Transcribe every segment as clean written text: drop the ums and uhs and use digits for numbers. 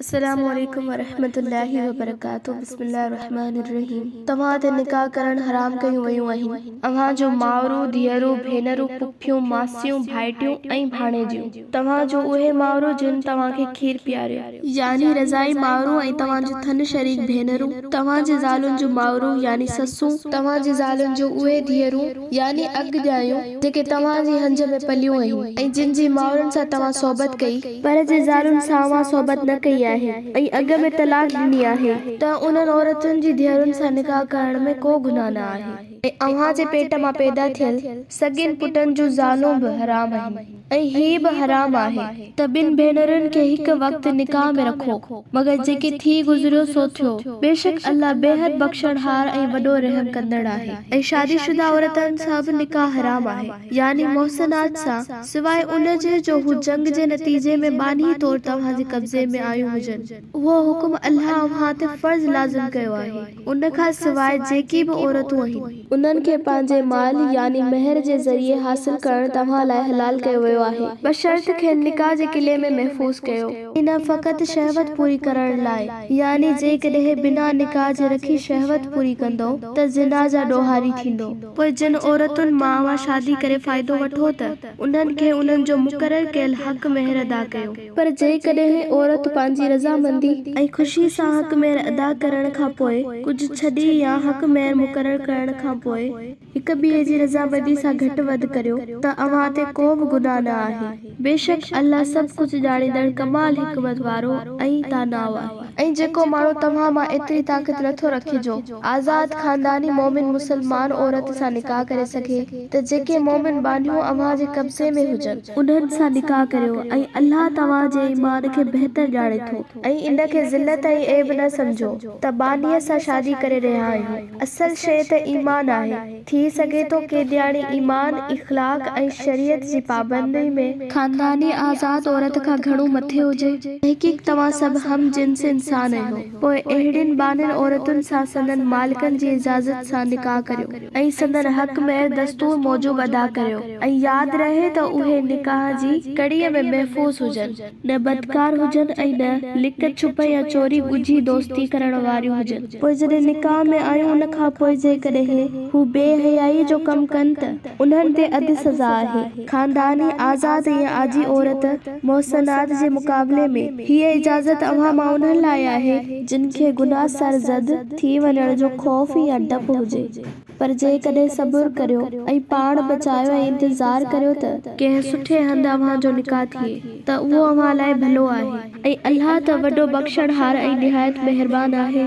अस्सलामुअलैकुम वरहमतुल्लाहि वबरकातुहू। बिस्मिल्लाहिर्रहमानिर्रहीम। तव्हां ते निकाह करण हराम कयूं वयूं आहिनि। अव्हां जो मावरू, धीअरू, भेनरू, पुफियूं, मासियूं, भाइटियूं ऐं भाणेजियूं। तव्हां जो उहे मावरू जिन तव्हां खे खीर पियारियो, यानी रज़ाई मावरू ऐं तव्हां जो थन शरीक भेनरू, तव्हां जे ज़ालुनि जो मावरू यानी ससूं, तव्हां जे ज़ालुनि जो उहे धीअरू यानी अॻु ॼायूं जेके तव्हां जी हंज में पलियूं आहिनि ऐं जिन जी मावरुनि सां तव्हां सोबत कई पर जे ज़ालुनि सां अव्हां सोबत न कई आहे ऐं अॻ में तलाक ॾिनी आहे त उन्हनि औरतुनि जी धीअरुनि सां निकाह करण में को गुनाह न आहे ऐं अव्हां जे पेट मां पैदा थियल सॻियुनि पुटनि जूं ज़ालूं बि हराम आहिनि ऐं हीअ बि हराम आहे त ॿिनि भेनरुनि खे हिकु वक़्तु निकाह में रखो मगर जेके थी गुज़रियो सो थियो। बेशक अल्लाह बेहद बख़्शणहार ऐं वॾो रहम कंदड़ आहे। ऐं शादीशुदा औरतुनि सां बि निकाह हराम आहे यानी मोहसनात सां सिवाय उन जे जो हू जंग जे नतीजे में बानी तौर तव्हां जे कब्ज़े में आयूं हुजनि। उहो हुकुम अल्लाह अव्हां ते फ़र्ज़ लाज़िम कयो आहे। उन खां सिवाय जेकी बि औरतूं आहिनि उन्हनि खे पंहिंजे माल यानी महर जे ज़रिए हासिल करण तव्हां लाइ हलाल कयो वियो आहे बशर्त खे निकाह जे किले में महफूज़ कयो न फ़क़ति शहवत पूरी करण लाइ, यानी जेकॾहिं बिना निकाह जे रखी शहवत पूरी कंदो त ज़िना जा ॾोहारी थींदो। पोइ जिन औरतुनि मां अव्हां शादी करे फ़ाइदो वठो त उन्हनि खे उन्हनि जो मुक़रर कयल हक़ महर अदा कयो। पर जेकॾहिं औरत पंहिंजी रज़ामंदी ऐं ख़ुशी सां हक़ महर अदा करण खां पोइ कुझु छॾी या हक़ महर मुक़रर करण खां पोइ हिक ॿिए जी रज़ामंदी सां घटि वधि करियो त अव्हां ते को बि गुनाह न आहे। बेशक अल्लाह सभु कुझु ॼाणींदड़ कमाल हिकमत वारो ऐं दानाउ आहे। ऐं जेको माण्हू तव्हां मां एतिरी ताक़त नथो रखे जो आज़ाद खानदानी मोमिन मुसलमान औरत सां निकाह करे सघे त जेके मोमिन बानियूं अव्हां जे कब्ज़े में हुजनि उन्हनि सां निकाह करियो ऐं अल्लाह तव्हां जे ईमान खे बहितर ॼाणे थो ऐं इन खे ज़िलत ऐं ऐब न सम्झो त बानीअ सां शादी करे रहिया आहियो। असल शइ त ईमान आहे। थी सघे थो केॾियाणी ईमान, इख़लाक़ ऐं शरीयत जी पाबंदी में खानदानी आज़ाद औरत खां घणो मथे हुजे। तहक़ीक़ तव्हां सभु हम जिन्स इंसान आहियो। पोइ अहिड़ियुनि बानियुनि औरतुनि सां संदन मालिकनि जी इजाज़त सां निकाह करियो ऐं संदन हक़ महर दस्तूर मूजिब अदा करियो ऐं यादि रहे त उहे निकाह जी कड़ीअ में महफूज़ हुजनि, न बदकार हुजनि ऐं न लिक छुप या चोरी ॻुझी दोस्ती करण वारियूं हुजनि। पोइ जॾहिं निकाह में आयूं उन खां पोइ जेकॾहिं हू बेहयाई जो कमु कनि त उन्हनि ते अधु सज़ा आहे। खानदानी आज़ाद या आजी औरत मोहसनात जे मुक़ाबले में हीअ इजाज़त अव्हां मां उन्हनि लाइ आहे जिन खे गुनाह सरज़द थी वञण जो ख़ौफ़ या डपु हुजे। पर जेकॾहिं सबुर करियो ऐं पाण बचायो ऐं इंतज़ार करियो त कंहिं सुठे हंधि अव्हां जो निकाह थिए त उहो अव्हां लाइ भलो आहे ऐं अल्लाह त वॾो बख़्शणहार ऐं निहायत महिरबान आहे।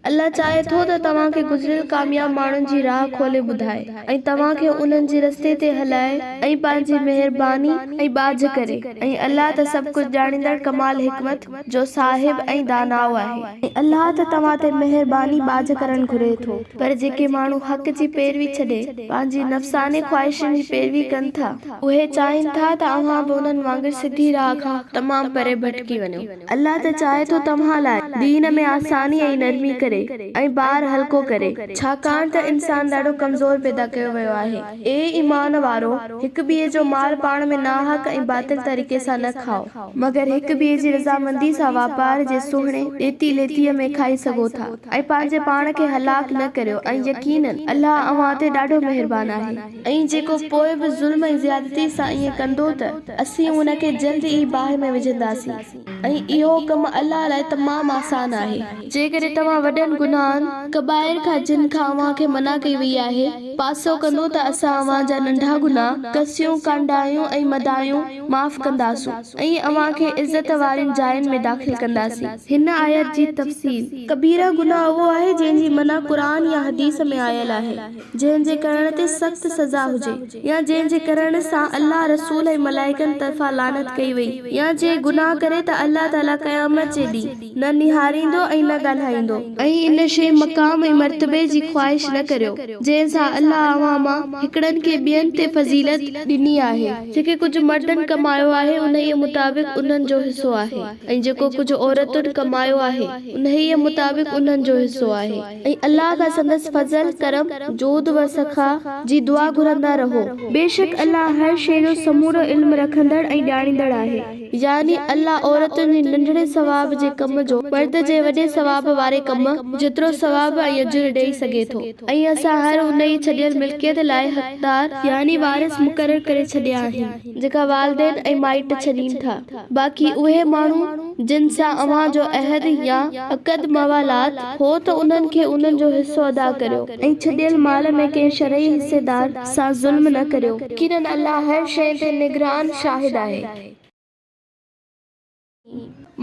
अल्लाह चाहे थो त तव्हां खे गुज़िरियल कामयाब माण्हुनि जी राह खोले ॿुधाए ऐं तव्हां खे उन्हनि जे रस्ते ते हलाए ऐं पंहिंजी महिरबानी ऐं बाझ करे ऐं अल्लाह त सभु कुझु ॼाणींदड़ कमाल हिकमत जो साहिब ऐं दानाउ आहे। ऐं अल्लाह त तव्हां ते महिरबानी बाझ करण घुरे थो। पर जेके माण्हू हक़ जी पैरवी छॾे पंहिंजी नफ़सानी ख़्वाहिशुनि जी पैरवी कनि था उहे चाहिनि था त अव्हां बि उन्हनि वांगुरु सिधी राह खां तमामु परे भटकी वञो। अल्लाह त चाहे थो तव्हां लाइ दीन में आसानी ऐं नरमी करे ऐं ॿार हल्को करे, छाकाणि त इंसान ॾाढो कमज़ोर पैदा कयो वियो आहे। ए ईमान वारो, हिक ॿिए जो माल पाण में नाहक ऐं बातिल तरीक़े सां न खाओ मगर हिक ॿिए जी रज़ामंदी सां वापार जे सुहिणे ॾेती लेतीअ में खाई सघो था ऐं पंहिंजे पाण खे हलाक न करियो ऐं यकीनन अल्लाह अव्हां ते ॾाढो महिरबान आहे। ऐं जेको पोइ बि ज़ुल्म ऐं ज़्यादती सां ईअं कंदो त असीं उन खे जल्द ई बाहि में विझंदासीं ऐं इहो कमु अल्लाह लाइ तमामु आसान आहे। जेकॾहिं तव्हां वॾनि गुनाहनि कबाइर खां जिन खां अव्हां खे मना कई वई आहे पासो कंदो त असां अव्हां जा नंढा गुनाह कसियूं कांडायूं ऐं मदायूं माफ़ कंदासूं ऐं अव्हां खे इज़त वारियुनि जायुनि में दाख़िल कंदासीं। हिन आयत जी तफ़सील कबीरा गुनाह उहो आहे जंहिंजी मना क़ुरान या हदीस में आयल आहे, जंहिंजे करण ते सख़्त सज़ा हुजे या जंहिंजे करण सां अल्लाह रसूल ऐं मलाइकनि तरफ़ां लानत कई वई या जे गुनाह करे त अल्लाह ताला क़यामत जे ॾींहुं न निहारींदो ऐं न ॻाल्हाईंदो। ॻाल्हाईंदो ऐं इन शइ मक़ाम ऐं मर्तबे जी ख्वाहिश न करियो जंहिंसां अल्लाह अवां मां हिकिड़नि खे ॿियनि ते फज़ीलत ॾिनी आहे। जेके कुझु मर्दनि कमायो आहे उन्हीअ मुताबिक़ उन्हनि जो हिसो आहे ऐं जेको कुझु औरतुनि कमायो आहे उन्हीअ मुताबिक़ उन्हनि जो हिसो आहे। ऐं अल्लाह खां संदसि फज़ल करम जोद व सखा जी दुआ घुरंदा रहो। बेशक अल्लाह हर शइ जो समूरो इल्म रखंदड़ ऐं ॼाणींदड़ आहे। यानी अल्लाह औरतुनि जे नंढड़े सवाब जे कम जो मर्द जे वॾे सवाब वारे कम जेतिरो सवाब ऐं अजुर ॾेई सघे थो। ऐं असां हर उनजी छॾियल मिल्कियत लाइ हक़दार यानी वारिस मुक़रर करे छॾिया आहिनि जेका वालिदैन ऐं माइट छॾीनि था। बाक़ी उहे माण्हू जिन सां अव्हां जो अहद या अक़द मवालात हो त उन्हनि खे उन्हनि जो हिसो अदा करियो ऐं छॾियल माल में कंहिं शरई हिसेदार सां ज़ुल्म न करियो। यकीनन अल्लाह हर शइ ते निगरान शाहिद आहे।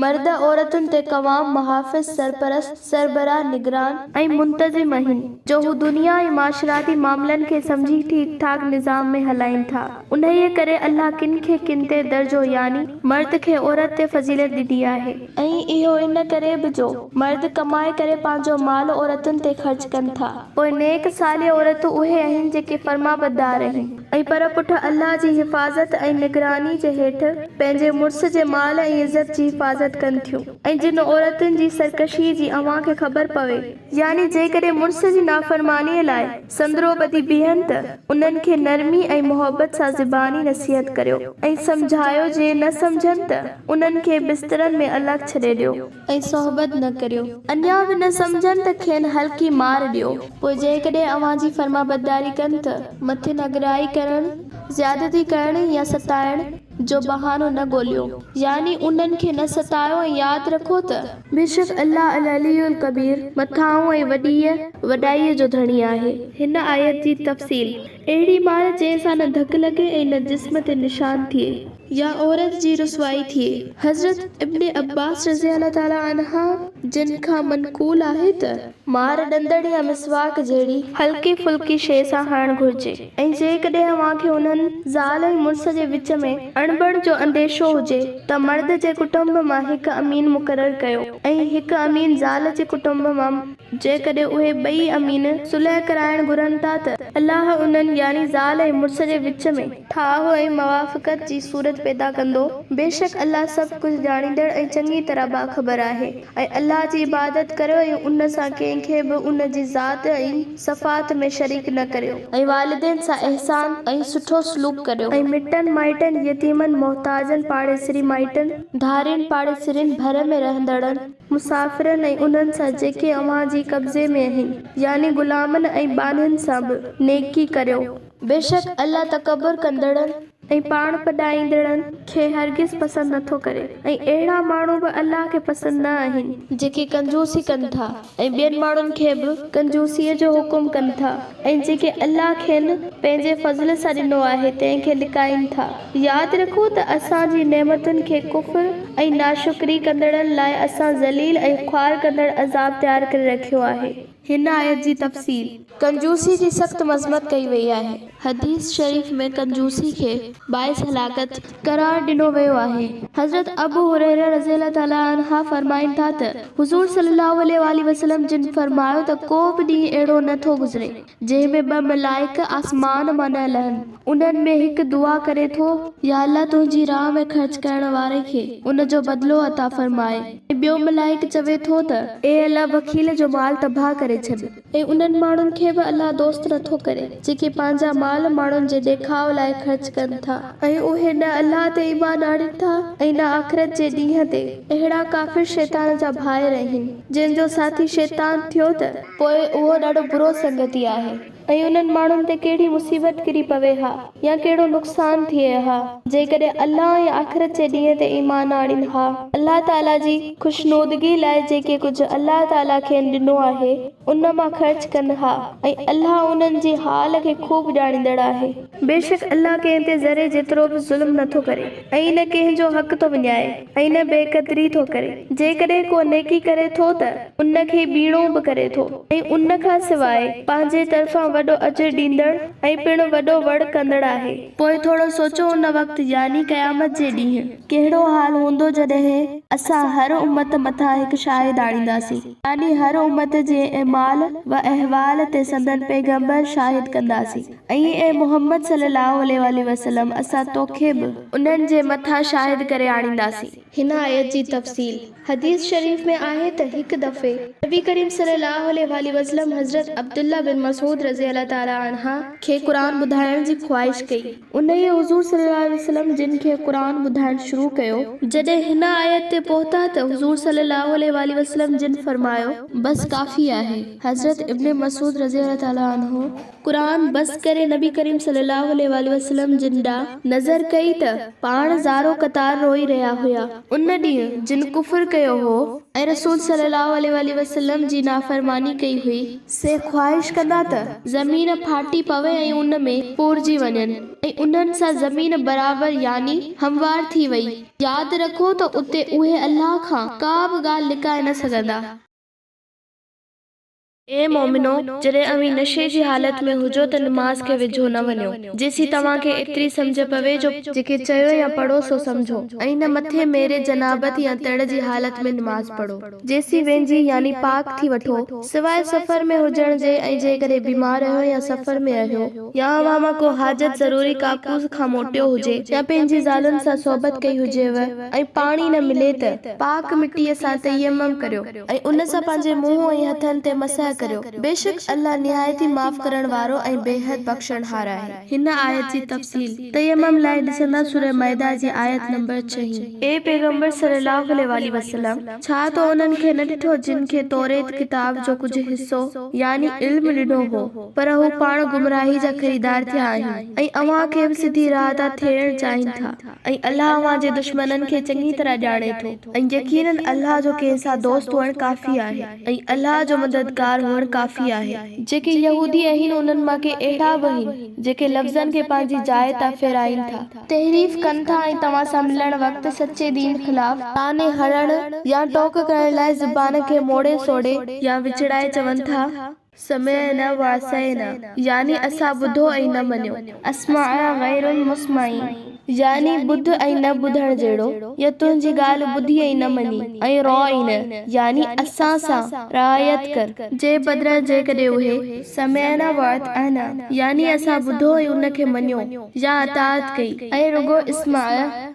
मर्द औरतुनि ते कवाम मुहाफ़िज़ सरपरस्त सरबराह निगरान ऐं मुंतज़िम आहिनि जो हू दुनिया ऐं माशराती मामलनि खे सम्झी ठीक ठाक निज़ाम में हलाइनि था। उन्हीअ करे अल्लाह किन खे किन ते दर्जो यानी मर्द खे औरत ते फज़ीलत ॾिनी आहे। ऐं इहो इन करे बि जो मर्द कमाए करे पंहिंजो माल औरतुनि ते ख़र्च कनि था। पोइ नेक सालिह औरतूं उहे आहिनि जेके फर्माबरदार आहिनि ऐं पर पुठ अल्लाह जी हिफ़ाज़त ऐं निगरानी जे हेठि पंहिंजे मुड़ुस जे माल ऐं इज़त जी हिफ़ाज़त कनि थियूं। ऐं जिन औरतुनि जी सरकशी जी अव्हां खे ख़बर पवे यानी जेकॾहिं मुड़ुस जी नाफ़रमानीअ लाइ संदरो ॿधी बीहनि त उन्हनि खे नरमी ऐं मोहबत सां ज़बानी नसीहत करियो ऐं सम्झायो। जे न सम्झनि त उन्हनि खे बिस्तरनि में अलॻि छॾे ॾियो ऐं सोहबत न करियो। अञा बि न सम्झनि त खेनि हल्की मार ॾियो। पोइ जेकॾहिं अव्हां जी फर्माबरदारी कनि त मथे नगराई करण ज़्यादती करण या सताइण जो बहानो न ॻोल्हियो यानी उन्हनि खे न सतायो। ऐं यादि रखो त बेशक अल्लाह अल अलीयुल कबीर मथाऊं ऐं वॾाईअ जो धणी आहे। हिन आयत जी तफ़सील अहिड़ी मार जंहिंसां न धक लॻे ऐं न जिस्म ते निशान थिए या औरत जी रुसवाई थिए। हज़रत इब्न अब्बास रज़ियल्लाहु ताला अन्हा जिन खां मनक़ूल आहे त मार ॾंदड़ या मिसवाक जहिड़ी हल्की फुल्की शइ सां हणणु घुरिजे। ऐं जेकॾहिं अव्हां खे उन्हनि ज़ाल ऐं मुड़ुस जे विच में अणबण जो अंदेशो हुजे त मर्द जे कुटुंब मां हिकु अमीन मुक़रर कयो ऐं हिकु अमीन ज़ाल जे कुटुंब मां। जेकॾहिं उहे ॿई अमीन सुलह कराइण घुरनि था त अल्लाह उन्हनि यानी ज़ाल ऐं मुड़ुस जे विच में ठाह ऐं मवाफ़क़त जी सूरत पैदा कंदो। बेशक अल्लाह सभु कुझु ॼाणींदड़ ऐं चङी तरह बाख़बर आहे। ऐं अल्लाह जी इबादत करियो ऐं उन सां कंहिंखे बि उन जी ज़ात ऐं सफ़ात में शरीक न करियो ऐं वालिदैन सां इहसान ऐं सुठो सलूक करियो ऐं मिटनि माइटनि यतीमनि मोहताजनि पाड़ेसरी माइटनि धारियुनि पाड़ेसरियुनि भर में रहंदड़नि मुसाफ़िरनि ऐं उन्हनि सां जेके अव्हां जी कब्ज़े में आहिनि यानी ग़ुलामनि ऐं बानियुनि सां बि नेकी करियो। बेशक अल्लाह तकबर कंदड़नि ऐं पाण पॾाईंदड़नि खे हरगिज़ पसंदि नथो करे। ऐं अहिड़ा माण्हू बि अल्लाह खे पसंदि न आहिनि जेके कंजूसी कनि था ऐं ॿियनि माण्हुनि खे बि कंजूसीअ जो हुकुम कनि था ऐं जेके अल्लाह खेनि पंहिंजे फज़ल सां ॾिनो आहे तंहिंखे लिकाइनि था। यादि रखो त असांजी नेमतुनि खे कुफ़्र ऐं नाशुक्री कंदड़नि लाइ असां ज़लील ऐं ख़्वार कंदड़ अज़ाब तयारु करे रखियो आहे। हिन आयत जी तफ़सील कंजूसी जी सख़्त मज़मत कई वई आहे। हदीस शरीफ़ में कंजूसी खे बाइस हलाकत करार ॾिनो वियो आहे। हज़रत अबू हुरैरा रज़ियल्लाहु ताला अन्हा फरमाइनि था त हुज़ूर सल्लल्लाहु अलैहि वसल्लम जिन फरमायो त को बि ॾींहुं अहिड़ो नथो गुज़रे जंहिं में ॿ मलाइक आसमान मां न लहनि। उन्हनि में हिकु दुआ करे थो या अल्लाह तुंहिंजी राह में ख़र्च करण वारे खे उन जो बदिलो अता फरमाए। ऐं ॿियो मलाइक चवे थो त ए अल्लाह वकील जो माल तबाह करे छॾ। ऐं उन्हनि माण्हुनि खे बि अल्लाह दोस्त नथो करे जेके पंहिंजा माल माण्हुनि जे ॾेखाव लाइ ख़र्च कनि था ऐं उहे न अल्लाह ते ईमान आणनि था ऐं न आख़िरत जे ॾींहं ते। अहिड़ा काफ़िर शैतान जा भाइर आहिनि जंहिंजो साथी शैतान थियो त पोइ उहो ॾाढो बुरो संगती आहे। ऐं उन्हनि माण्हुनि ते कहिड़ी मुसीबत किरी पवे हा या कहिड़ो नुक़सान थिए हा जेकॾहिं अल्लाह ऐं आख़िरत जे ॾींहं ते ईमान आणीनि हा। अल्लाह ताला जी खुशनुदगी लाइ जेके कुझु अल्लाह ताला खेनि ॾिनो आहे उन मां ख़र्च कनि हा ऐं अल्लाह उन्हनि जी हाल खे खूब ॼाणींदड़ आहे। बेशक अल्लाह कंहिं ते ज़रे जेतिरो बि ज़ुल्म नथो करे ऐं न कंहिंजो हक़ थो विञाए ऐं न बेक़दरी थो करे। जेकॾहिं को नेकी करे थो त उन खे ॿीणो बि करे थो ऐं उन खां सवाइ पंहिंजे तरफ़ां वॾो अजर ॾींदड़ ऐं पिण वॾो वड़ कंदड़ आहे। पोइ थोरो सोचो उन वक़्तु यानी क़यामत जे ॾींहुं कहिड़ो हाल हूंदो जॾहिं असां हर उम्मत मथां हिकु शाहिद आणींदासीं, यानी हर उम्मत जे अमाल व अहवाल ते संदन पैगंबर शाहिद कंदासीं ऐं ए मोहम्मद सल्लल्लाहु अलैहि वसल्लम असां तोखे बि उन्हनि जे मथां शाहिद करे आणींदासीं। हिन आयत जी तफ़सील हदीस शरीफ में आहे त हिकु दफ़े नबी करीम सल्लल्लाहु अलैहि वसल्लम हज़रत अब्दुल्ला बिन मसूद रज़ी अल्लाह ताला अन्हा खे क़ुरान ॿुधाइण जी ख़्वाहिश कई। उन ई हुज़ूर सल्लल्लाहु अलैहि वसल्लम जिन खे क़ुरान ॿुधाइण शुरू कयो। जॾहिं हिन आयत ते पहुता त हुज़ूर सल्लल्लाहु अलैहि वसल्लम जिन फरमायो बस काफ़ी आहे। हज़रत इब्न मसूद रज़ी अल्लाह ताला अन्हु क़ुरान बस करे नबी करीम सल्लल्लाहु अलैहि वसल्लम जिन ॾांहुं नज़र कई त पाण ज़ारो कतार रोई रहिया हुया। उन ॾींहुं जिन कुफर कयो हो ऐं रसूल सल्लल्लाहु अलैहि वसल्लम जी नाफरमानी कई हुई से ख्वाहिश कंदा त ज़मीन फाटी पवे ऐं उन में पूरजी वञनि ऐं उन्हनि सां ज़मीन बराबर यानी हमवार थी वई। यादि रखो त उते उहे अल्लाह खां का बि ॻाल्हि लिकाए न सघंदा। ए मोमिनो, जॾहिं अवी नशे जी हालत में हुजो त नमाज़ खे विझो न वञो जेसी तव्हांखे एतिरी समझ पवे जो जेके चयो या पढ़ो सो समझो ऐं न मथे मेरे जनाबत या तड़ जी हालत में नमाज़ पढ़ो जेसी वेंजी यानी पाक थी वठो सिवाय सफ़र में हुजण जे ऐं जेकॾहिं बीमार आहियो या सफ़र में आहियो या अवां मां को हाजत ज़रूरी काकूस खां मोटियो हुजे या पंहिंजी ज़ालुनि सां सोबत कई हुजेव ऐं पाणी न मिले त पाक मिटीअ सां तयम्मुम करियो ऐं उन सां पंहिंजे मुंहं ऐं हथनि ते मसह करियो। बेशक अल्लाह निहायती माफ़ करण वारो ऐं बेहद बख़्शणहार आहे। हिन आयत जी तफ़सील तयम्मुम लाइ ॾिसंदा सूरह माइदा जी आयत नंबर 6। ए पैगंबर सल्लल्लाहु अलैहि वसल्लम, छा तो उन्हनि खे न ॾिठो जिन खे तौरेत किताब जो कुझु हिस्सो यानी इल्म ॾिनो हो पर हू पाण गुमराही जा ख़रीदार थिया आहिनि ऐं अव्हां खे बि सिधी राह तां थियण चाहिनि था ऐं अल्लाह अव्हां जे दुश्मननि खे चङी तरह ॼाणे थो ऐं यकीनन अल्लाह जो कंहिं सां दोस्त हुअण काफ़ी आहे ऐं अल्लाह जो मददगार हुअण काफ़ी आहे। जेके यहूदी आहिनि उन्हनि मां के अहिड़ा बि आहिनि जेके लफ़्ज़नि खे पंहिंजी जाइ तां फेराइनि था, तहरीफ कनि था ऐं तव्हां सां मिलण वक़्तु सचे दीन ख़िलाफ़ ताने हणण या टोक करण लाइ ज़बान खे मोड़े सोड़े या विचड़ाए चवनि था समिअना व अतअना यानी असां ॿुधो ऐं न मञियो। अस्मा गैरुल मुस्माई यानी ॿुध ऐं न ॿुधण जहिड़ो या तुंहिंजी ॻाल्हि ॿुधी ऐं न मञी ऐं रॉइन यानी असां सां रिआयत कर जे बदिरां जेकॾहिं उहे समिअना व अतअना यानी असां ॿुधो ऐं उन खे मञियो या अताअत कई ऐं रुगो इस्मा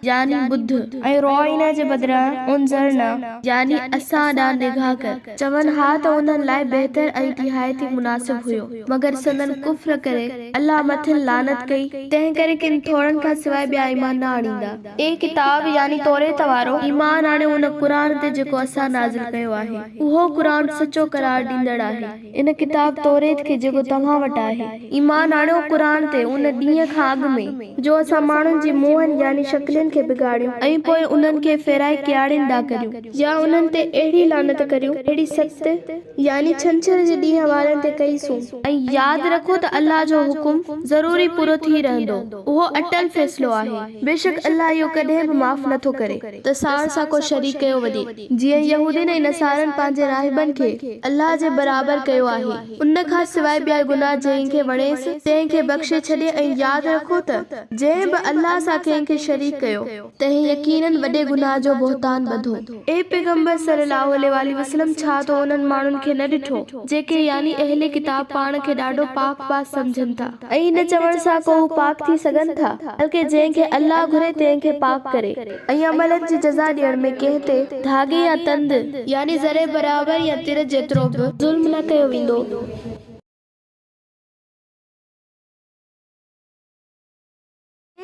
यानी ॿुध ऐं रॉइन जे बदिरां उनज़रना यानी असां ॾांहुं निगाह कर चवनि हा त उन्हनि लाइ बहितर ऐं निहायती मुनासिब हुयो मगर संदन कुफ्र करे अल्लाह मथिन लानत कई तंहिं करे किन थोड़नि खां सवाइ ॿिया ईमान न आणींदा। ए किताब यानी तौरेत वारो ईमान आणे उन क़ुरान ते जेको असां नाज़िल कयो आहे उहो क़ुरान सचो करार ॾींदड़ आहे। इन किताब तौरेत खे जेको तव्हां वटि आहे ईमान आणियो क़ुरान ते उन ॾींहं खां अॻु में जो असां माण्हुनि जी मुंहनि यानी शक्लनि खे बिगाड़ियो ऐं पोइ उन्हनि खे फेराए कियाड़ींदा करियूं या उन्हनि ते अहिड़ी लानत करियूं अहिड़ी सख़्त यानी छंछर जे ॾींहं वारनि ते कईसूं ऐं यादि रखो त अल्लाह जो हुकुम ज़रूरी पूरो थी रहंदो, उहो अटल फ़ैसिलो आहे। बेशक अल्लाह इहो कॾहिं बि माफ़ नथो करे त साण सां को शरीक कयो वञे जीअं यहूदीन ऐं नसारनि पंहिंजे राहिबनि खे अल्लाह जे बराबर कयो आहे। उन खां सवाइ ॿिया गुनाह जंहिंखे वणेसि तंहिंखे बख़्शे छॾे ऐं यादि रखो त जंहिं बि अल्लाह सां कंहिंखे शरीक कयो तंहिं यकीनन वॾे गुनाह जो बोहतान ॿधो। ए पैगंबर सल्लल्लाहु अलैहि वसल्लम, छा तो उन्हनि माण्हुनि खे न ॾिठो जेके यानी अहले किताब पाण खे ॾाढो पाक पास समझनि था ऐं न चवण सां को पाक थी सघनि था बल्कि जंहिंखे अल्लाह घुरे तंहिंखे पाक करे ऐं अमलनि जी जज़ा ॾियण में कंहिं ते धागे या तंद यानी ज़रे बराबर या तिर जेतिरो बि ज़ुल्म न कयो वेंदो।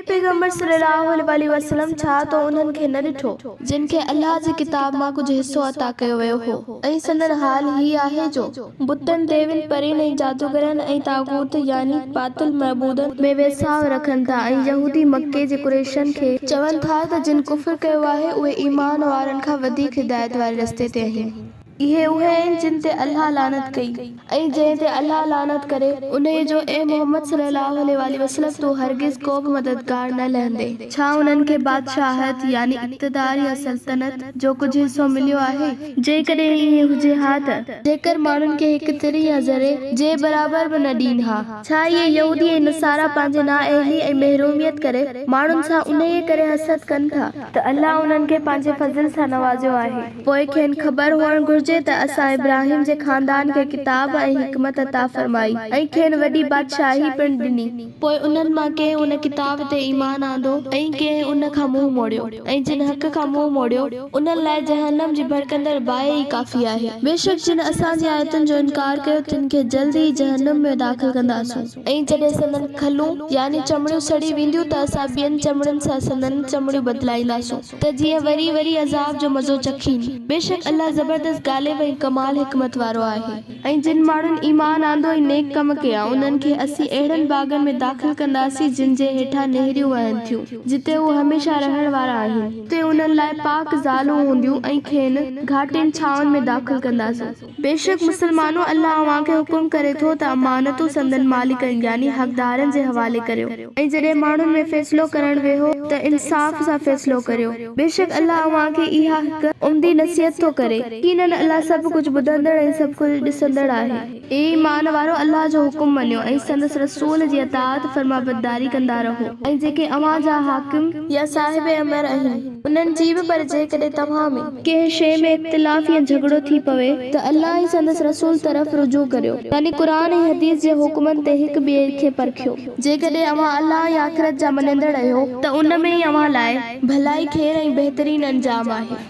पैगंबर सल्लल्लाहु अलैहि वसल्लम, छा तो उन्हनि खे न ॾिठो जिन खे अल्लाह जी किताब मां कुझु हिस्सो अता कयो वियो हो ऐं संदन हाल ही आहे जो बुतनि देविन परिन ऐं जादूगरनि ऐं तागूत यानी बातिल महबूदनि में वेसाव रखनि था ऐं यहूदी मक्के जे कुरैशनि खे चवनि था त जिन कुफ्र कयो आहे उहे ईमान वारनि खां वधीक हिदायत वारे रस्ते ते आहिनि। इहे उहे आहिनि जिन ते अल्लाह लानत कई ऐं जंहिं ते अल्लाह लानत करे उन जो ए मोहम्मद सल्लल्लाहु अलैहि वसल्लम तू हरगिज़ को बि मददगार न लहंदे। छा उन्हनि खे बादशाहत यानी इक़्तिदार या सल्तनत जो कुझु हिस्सो मिलियो आहे? जेकॾहिं इहे हुजे हा त जेकर माण्हुनि खे हिकु तिरी या ज़रे जे बराबर बि न ॾीन हा, छा इहे यहूदी ऐं नसारा पंहिंजे नाअहली ऐं महरूमियत करे माण्हुनि सां उन्हीअ करे हसद कनि था त अल्लाह उन्हनि खे पंहिंजे फज़ल सां नवाज़ियो आहे। पोइ खेनि ख़बर हुअणु घुरिजे त असां इब्राहिम जे ख़ानदान खे किताब ऐं हिकमत अता फरमाई ऐं खेनि वॾी बादशाही पिणु ॾिनी। पोइ उन्हनि मां कंहिं उन किताब ते ईमान आंदो ऐं कंहिं उन खां मुंहुं मोड़ियो ऐं जिन हक़ खां मुंहुं मोड़ियो उन्हनि लाइ जहन्नम जी भड़कंदड़ बाहि ई काफ़ी आहे। बेशक जिन असांजी आयतुनि जो इनकार कयो तिन खे जल्द ई जहन्नम में दाख़िल कंदासूं ऐं जॾहिं संदन खलूं यानी चमड़ियूं सड़ी वेंदियूं त असां ॿियनि चमड़ियुनि सां संदन चमड़ियूं बदिलाईंदासूं त जीअं वरी वरी अज़ाब जो मज़ो चखीनि। बेशक अल्लाह ज़बरदस्त गालिब ऐं कमाल हिकमत वारो आहे। ऐं जिन माण्हुनि ईमान आंदो ऐं नेक कम कया उन्हनि खे असीं अहिड़नि बागनि में दाख़िल कंदासीं जिन जे हेठां नहरियूं वहनि थियूं जिते उहे हमेशह रहण वारा आहिनि। उते उन्हनि लाइ पाक ज़ालूं हूंदियूं ऐं खेनि घाटियुनि छांवनि में दाख़िल कंदासीं। बेशक मुसलमानों अल्लाह अव्हांखे हुकुम करे थो त अमानतूं संदन मालिकनि यानी हक़दारनि जे हवाले करियो ऐं जॾहिं माण्हुनि में फ़ैसिलो करण वेहो त इंसाफ़ सां फ़ैसिलो करियो। बेशक अल्लाह अव्हांखे इहा हिकु उम्दी नसीहत थो करे। यकीनन अल्लाह सभु कुझु ॿुधंदड़ ऐं सभु कुझु ॾिसंदड़ आहे। ए ईमान वारो अल्लाह जो हुकुम मञियो ऐं संदसि रसूल जी अताअत फरमाबरदारी कंदा रहो ऐं जेके अव्हां जा हाकिम या साहिब अमर आहिनि उन्हनि जी बि। पर जेकॾहिं तव्हां में कंहिं शइ में इख़्तिलाफ़ या झगड़ो थी पवे त अल्लाह ऐं संदसि रसूल तरफ़ रुजू करियो यानी क़ुर ऐं हदीस जे हुकुमनि ते हिक ॿिए खे परखियो। जेकॾहिं अव्हां अल्लाह या आख़िरत जा मञंदड़ आहियो त उन में ई अव्हां लाइ भलाई खैर ऐं बहितरीन अंजाम आहे।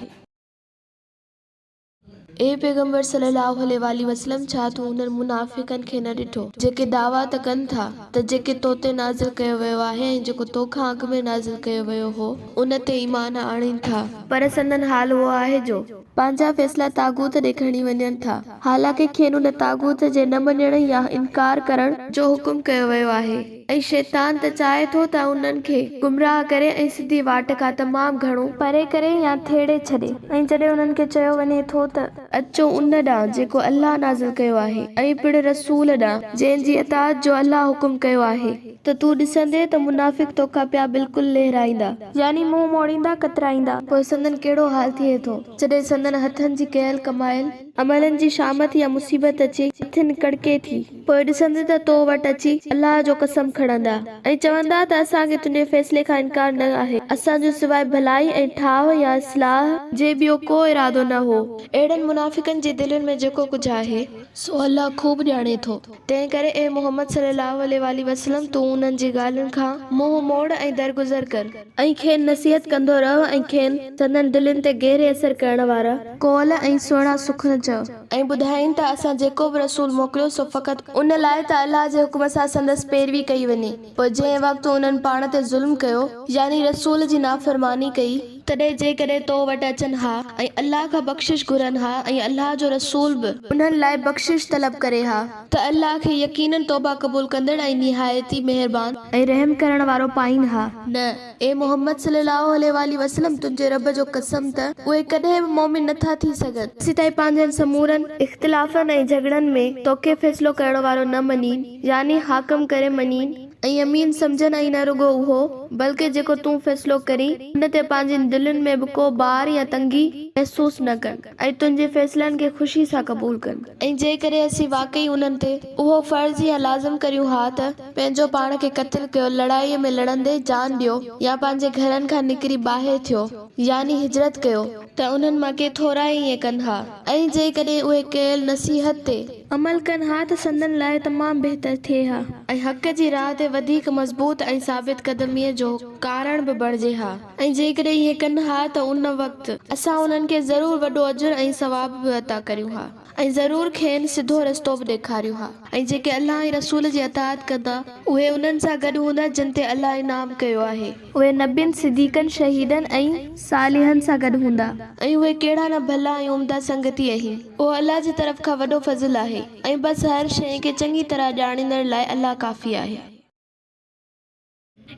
ए पैगंबर सल्लल्लाहु अलैहि वसल्लम छा तूं उन्हनि मुनाफ़िक़नि खे न ॾिठो जेके दावा त कनि था त जेके तो ते नाज़िल कयो वियो आहे ऐं जेको तोखां अॻु में नाज़िल कयो वियो हो उन ते ईमान आणीनि था, पर संदन हाल उहो आहे जो पंहिंजा फ़ैसिला तागूत ॾे खणी वञनि था। हालांकि खेनि उन तागूत जे न मञण या इनकार करण जो हुकुम कयो वियो आहे ऐं शैतान त चाहे थो त उन्हनि खे गुमराह करे ऐं सिधी वाट खां तमामु घणो परे करे या थेड़े छॾे। ऐं जॾहिं उन्हनि खे चयो वञे थो त अचो उन ॾांहुं जेको अल्लाह नाज़िल कयो आहे ऐं पिणु रसूल ॾांहुं जंहिंजी अताअत जो अल्लाह हुकुम कयो आहे त तूं ॾिसंदे त मुनाफ़िक़ तोखां पिया बिल्कुलु लहराईंदा यानी मुंहुं मोड़ींदा कतराईंदा। पोइ संदन कहिड़ो हाल थिए थो जॾहिं संदन हथनि जी कयल कमायल अमलनि जी शामत या मुसीबत अचे हथनि कड़के थी। पोइ ॾिसंदे त तो वटि अची अल्लाह जो कसम खणंदा ऐं चवंदा त असांखे तुंहिंजे फ़ैसिले खां इनकार न आहे, असांजो सवाइ भलाई ऐं ठाह या इस्लाह जे ॿियो को इरादो न हो। अहिड़नि मुनाफ़िक़नि जे दिलनि में जेको कुझु आहे सो अल्लाह खूब ॼाणे थो। तंहिं करे ए मोहम्मद सल्लल्लाहु अलैहि वसल्लम तूं उन्हनि जी ॻाल्हियुनि खां मुंहुं मोड़ ऐं दरगुज़र कर ऐं खेनि नसीहत कंदो रह ऐं खेनि संदन दिलनि ते गहरे असर करण वारा कौल ऐं सुहिणा सुखन चओ ऐं ॿुधाइनि त असां जेको बि रसूल मोकिलियो सो फ़क़ति उन लाइ त अल्लाह जे हुकुम सां संदसि पैरवी कई वञे। पोइ जंहिं वक़्तु उन्हनि पाण ते ज़ुल्म कयो यानी रसूल जी नाफ़रमानी कई तॾहिं जेकॾहिं तो वटि अचनि हा ऐं अल्लाह खां बख़्शिश घुरनि हा ऐं अल्लाह जो रसूल बि उन्हनि लाइ बख़्शिश तलब करे हा त अल्लाह खे यकीनन तौबा क़बूल कंदड़ ऐं निहायती महिरबान ऐं रहम करण वारो पाईनि हा। न ए मोहम्मद सल्लल्लाहु अलैहि वसल्लम तुंहिंजे रब जो कसम त उहे कॾहिं बि मोमिन नथा थी सघनि तेसीं ताईं पंहिंजनि समूरनि इख़्तिलाफ़नि ऐं झगड़नि में तोखे फ़ैसिलो करण वारो न मञीनि यानी हाकम करे मञीनि ऐं अमीन सम्झनि ऐं न रुगो उहो बल्कि जेको तूं फ़ैसिलो करी उन ते पंहिंजनि दिलनि में बि को बार या तंगी महसूस न कनि ऐं तुंहिंजे फ़ैसिलनि खे ख़ुशी सां क़बूल कनि। ऐं जेकॾहिं असीं वाकई उन्हनि ते उहो फ़र्ज़ या लाज़िम करियूं हा त पंहिंजो पाण खे क़त्ल कयो, लड़ाईअ में लड़ंदे जान ॾियो या पंहिंजे घरनि खां निकिरी ॿाहिरि थियो यानी हिजरत कयो त उन्हनि मां के थोरा ई ईअं कनि हा। ऐं जेकॾहिं उहे कयल नसीहत ते अमल कनि हा त संदन लाइ तमामु बहितर थिए हा ऐं हक़ जी राह ते वधीक मज़बूत ऐं साबित क़दमीअ जो कारण बि बणिजे हा। ऐं जेकॾहिं ईअं कनि हा त उन वक़्तु असां उन्हनि खे ज़रूरु वॾो अजुर ऐं सवाब बि अता करियूं हा ऐं ज़रूरु खेनि सिधो रस्तो बि ॾेखारियूं हा। ऐं जेके अल्लाह ऐं रसूल जी अताअत कंदा उहे उन्हनि सां गॾु हूंदा जिन ते अल्लाह इनाम कयो आहे। उहे नबियुनि सिद्दीक़नि शहीदनि ऐं सालिहनि सां गॾु हूंदा ऐं उहे कहिड़ा न भला ऐं उम्दा संगती आहिनि। उहो अल्लाह जी तरफ़ खां वॾो फज़ल आहे ऐं बसि हर शइ खे चङी तरह ॼाणींदड़ लाइ अल्लाह काफ़ी आहे।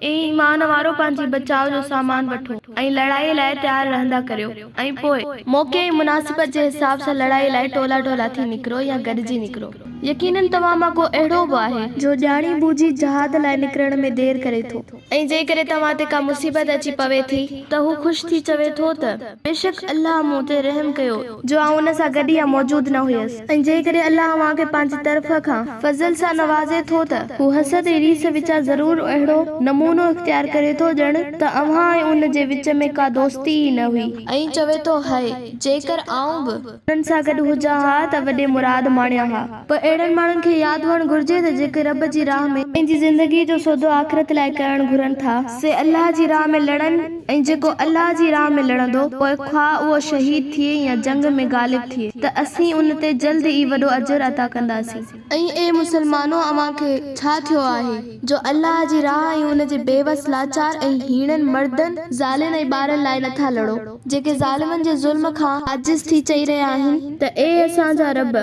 ए ईमान वारो पंहिंजी बचाव जो सामान वठो ऐं लड़ाई लाइ तयार रहंदा करियो ऐं पोइ मौक़े ऐं मुनासिबत जे हिसाब सां लड़ाई लाइ टोला टोला थी निकिरो या गॾिजी निकिरो। यकीनन तव्हां मां को अहिड़ो बि आहे जो ॼाणी बूझी जहाद लाइ निकिरण में देर करे थो ऐं जेकॾहिं तव्हां ते का मुसीबत अची पवे थी त हू ख़ुशि थी चवे थो त बेशक अल्लाह मूं ते रहम कयो जो आउं उन सां गॾु या मौजूद न हुयसि। ऐं जेकॾहिं अल्लाह अव्हां खे पंहिंजी तरफ़ खां फज़ल सां नवाज़े थो त हू हसद ऐं रीस विचां ज़रूर अहिड़ो नमूनो इख्तियार करे थो ॼण त अव्हां ऐं उन जे विच में का दोस्ती ई न हुई ऐं चवे थो हाय जेकर आउं बि उन्हनि सां गॾु हुजां हा त वॾे मुराद माणिया हा। पर अहिड़नि माण्हुनि खे यादि हुअणु घुर्जे त जेके रब जी राह में पंहिंजी ज़िंदगी जो सौदो आख़िरत लाइ करणु घुरनि था से अल्लाह जी राह में लड़नि ऐं जेको अल्लाह जी राह में लड़ंदो पोइ ख़्वाह उहो शहीद थिए या जंग में गालिब थिए त असीं उन ते जल्द ई वॾो अजर अता कंदासीं। ऐं ए मुसलमानो अव्हां खे छा थियो आहे जो अल्लाह जी राह ऐं उन जे बेवस लाचार ऐं हीणनि मर्दनि ज़ालिन ऐं ॿारनि लाइ नथा लड़ो जेके ज़ालिमनि जे ज़ुल्म खां आजिज़ थी चई रहिया आहिनि त ए असांजा रब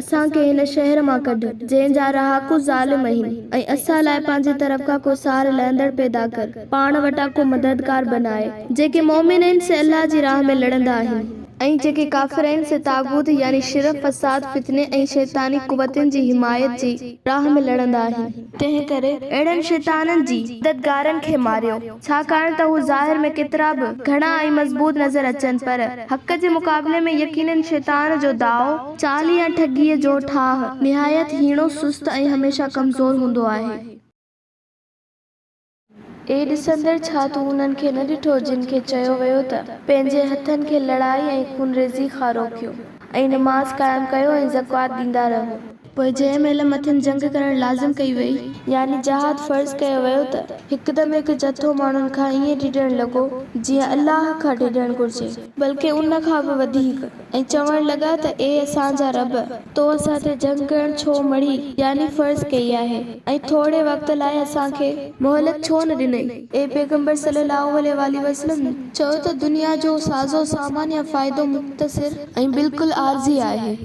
असांखे हिन शहर मां कढ जंहिंजा रहाकू ज़ालिम आहिनि ऐं असां लाइ पंहिंजी तरफ़ खां को सार लहंदड़ पैदा कर पाण वटां को मददगार बनाए। जेके मोमिन आहिनि से अल्लाह जी राह में लड़ंदा आहिनि ऐं जेके काफ़िर आहिनि से तागूत यानी शिरक फसाद फितने ऐं शैतानी कुवतुनि जी हिमायत जी राह में लड़ंदा आहिनि। तंहिं करे अहिड़नि शैताननि जी मददगारनि खे मारियो छाकाणि त हू ज़ाहिर में केतिरा बि घणा ऐं मज़बूत नज़र अचनि पर हक़ जे मुक़ाबले में यकीनन शैतान जो दाव चाल या ठगीअ जो ठाह निहायत हीणो सुस्त ऐं हमेशा कमज़ोर हूंदो आहे। ए ॾिसंदड़ छा तूं उन्हनि खे न ॾिठो जिन खे चयो वियो त पंहिंजे हथनि खे लड़ाई ऐं खूनरेज़ी खां रोकियो ऐं नमाज़ क़ाइमु कयो ऐं ज़कात ॾींदा रहो। पोइ जंहिं महिल मथिन जंग करणु लाज़िम कई वई यानी जहाद फ़र्ज़ कयो वियो त हिकदमि हिकु जथो माण्हुनि खां ईअं ढिढणु लॻो जीअं अल्लाह खां ढिढणु घुरिजे बल्कि उन खां बि वधीक ऐं चवणु लॻा त ए असांजा रब तो असां ते जंग करणु छो मड़ी यानी फ़र्ज़ कई आहे ऐं थोरे वक़्त लाइ असांखे मोहलत छो न ॾिनई। ए पैगंबर सल्लल्लाहु अलैहि वसल्लम चयो त दुनिया जो साज़ो सामान या फ़ाइदो मुख़्तसिर ऐं बिल्कुलु आर्ज़ी आहे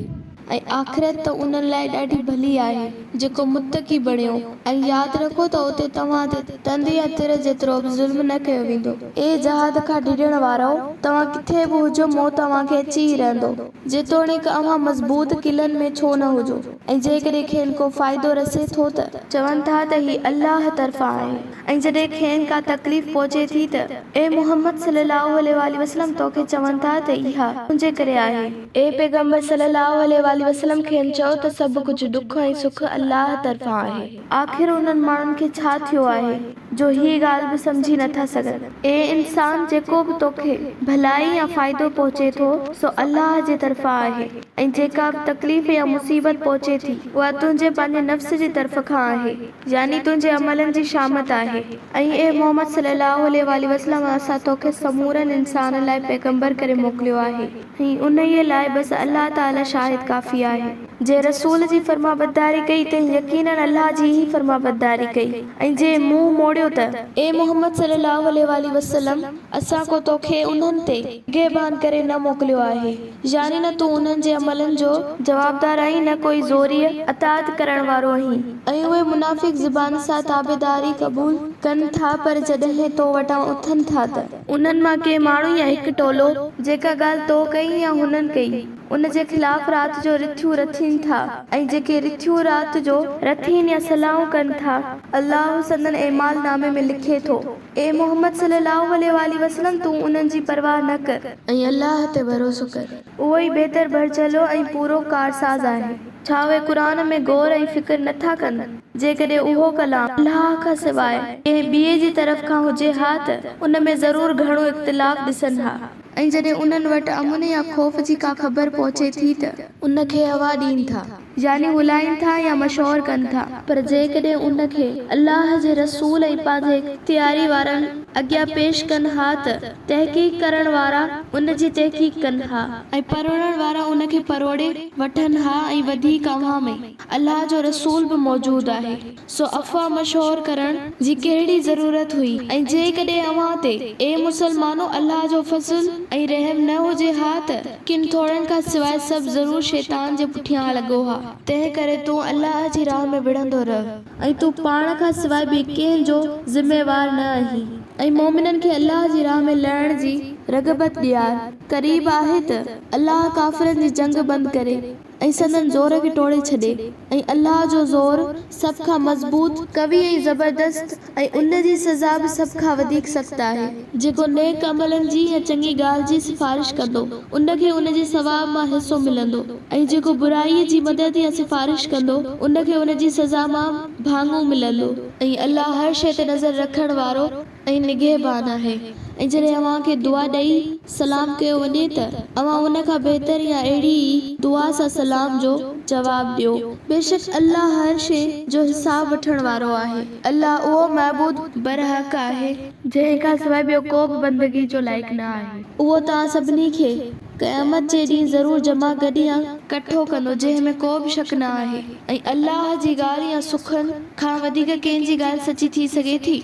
ऐं आख़िरत त उन्हनि लाइ ॾाढी भली आहे जेको मुतक़ी बणियो ऐं यादि रखो त उते तव्हां ते तंद या तिर जेतिरो बि ज़ुल्म न कयो वेंदो। ए जहाद खां ढिढण वारो तव्हां किथे बि हुजो मौत तव्हांखे अची ई रहंदो जेतोणीकि अव्हां मज़बूत किलनि में छो न हुजो ऐं जेकॾहिं खेनि को फ़ाइदो रसे थो त चवनि था त ही अल्लाह तरफ़ां आहे ऐं जॾहिं खेनि का तकलीफ़ पहुचे थी त ए मुहम्मद सल्लल्लाहु अलैहि वसल्लम तोखे चवनि था त इहा तुंहिंजे करे आहे। ए पैगंबर सल्लल्लाहु अलैहि वसल्लम खेनि चयो त सभु कुझु दुख ऐं सुख अल्लाह तरफ़ां आहे। आख़िर उन्हनि माण्हुनि खे छा थियो आहे जो हीअ ॻाल्हि बि सम्झी नथा सघनि। ए इंसान जेको बि तोखे भलाई या फ़ाइदो पहुचे थो सो अल्लाह जे तरफ़ां आहे ऐं जेका बि तकलीफ़ या मुसीबत पहुचे थी उहा तुंहिंजे पंहिंजे नफ़्स जी तरफ़ खां आहे यानी तुंहिंजे अमलनि जी शामत आहे। ऐं ए मोहम्मद सल्लल्लाहु अलैहि वसल्लम असां तोखे समूरनि इंसान लाइ पैगंबर करे मोकिलियो आहे ऐं उन लाइ बसि अल्लाह ताला शाहिद काफ़ी आहे। जे रसूल जी फरमाबरदारी कई त यकीनन अल्लाह जी ही फरमाबरदारी कई ऐं जे मुंहुं मोड़ियो त ए मोहम्मद सल्लल्लाहु अलैहि वसल्लम असां को तोखे उन्हनि ते निगहबान करे न मोकिलियो आहे यानी न तूं उन्हनि जे अमलनि जो जवाबदार आहीं न कोई ज़ोरीअ अतात करण वारो आहीं। ऐं उहे मुनाफ़िक ज़बान सां ताबेदारी क़बूल कनि था पर जॾहिं तो वटां उथनि था त उन्हनि मां के माण्हू या हिकु टोलो जेका ॻाल्हि तो कई या हुननि कई उन जे ख़िलाफ़ राति जो रिथियूं रथीनि था ऐं जेके रिथियूं राति जो रथीनि या सलाहूं कनि था अल्लाह संदन एमाल नामे में लिखे थो। ए मोहम्मद सल्लल्लाहु अलैहि वसल्लम तूं उन्हनि जी परवाह न कर ऐं अल्लाह ते भरोसो कर उहो ई बहितर बणिजलो ऐं पूरो कारसाज़ आहे। छा उहे क़ुरान में गौर ऐं फ़िक्र नथा कनि जेकॾहिं उहो कलाम अल्लाह खां सवाइ कंहिं ॿिए जी तरफ़ खां हुजे हा त उन में ज़रूर घणो इख़्तिलाफ़ ॾिसनि हा ऐं जॾहिं उन्हनि वटि अमन या ख़ौफ़ जी का ख़बर पहुचे थी त उन खे हवा ॾियनि था यानी हुलाइनि था या मशहूर कनि था पर जेकॾहिं उन खे अल्लाह जे रसूल ऐं पंहिंजे इख़्तियारी वारनि अॻियां पेश कनि हा त तहक़ीक़ करण वारा उन जी तहक़ीक़ कनि हा ऐं परोड़ण वारा उन खे परोड़े वठनि हा ऐं वधीक अव्हां में अल्लाह जो रसूल बि मौजूद आहे सो अफ़वाह मशहूर करण जी कहिड़ी ज़रूरत हुई। ऐं जेकॾहिं अव्हां ते ए मुसलमानो अल्लाह जो फज़ल ऐं रहम न हुजे हा त किन थोड़नि खां सवाइ सभु ज़रूर शैतान जे पुठियां लॻो हा तंहिं करे तूं अल्लाह जी राह में विढ़ंदो रह ऐं तूं पाण खां सवाइ ॿिए कंहिंजो ज़िम्मेवार न आहीं। ऐं मोमिननि खे अल्लाह जी राह में लड़ण जी रग़बत ॾियार। क़रीब आहे त अल्लाह काफ़िरनि जी जंग बंदि करे ऐं संदन ज़ोर खे टोड़े छॾे ऐं अल्लाह जो ज़ोर सभ खां मज़बूत, कवी ऐं ज़बरदस्त ऐं उन जी सज़ा बि सभ खां वधीक सख़्त आहे। जेको नेक अमलनि जी या चङी ॻाल्हि जी सिफ़ारिश कंदो उन खे उन जे सवाब मां हिसो मिलंदो ऐं जेको बुराईअ जी मदद या सिफ़ारिश कंदो उन खे उन जी सज़ा मां भाङो मिलंदो। ऐं अल्लाह हर शइ ते नज़र रखण वारो ऐं निगहबान आहे। ऐं जॾहिं अव्हां खे दुआ ॾेई सलाम कयो वञे त अव्हां उन खां बहितर या अहिड़ी ई दुआ सां सलाम जो जवाब ॾियो। बेशक अल्लाह हर शइ जो हिसाब वठण वारो आहे। अल्लाह उहो महबूद बरहक आहे जंहिं खां सवाइ ॿियो को बि बंदगी जो लाइक़ न आहे। उहो तव्हां सभिनी खे क़यामत जे ॾींहुं ज़रूर जमा गॾियां कठो कंदो जंहिं में को बि शक न आहे। ऐं अल्लाह जी ॻाल्हि या सुखनि खां वधीक कंहिंजी ॻाल्हि सची थी सघे थी।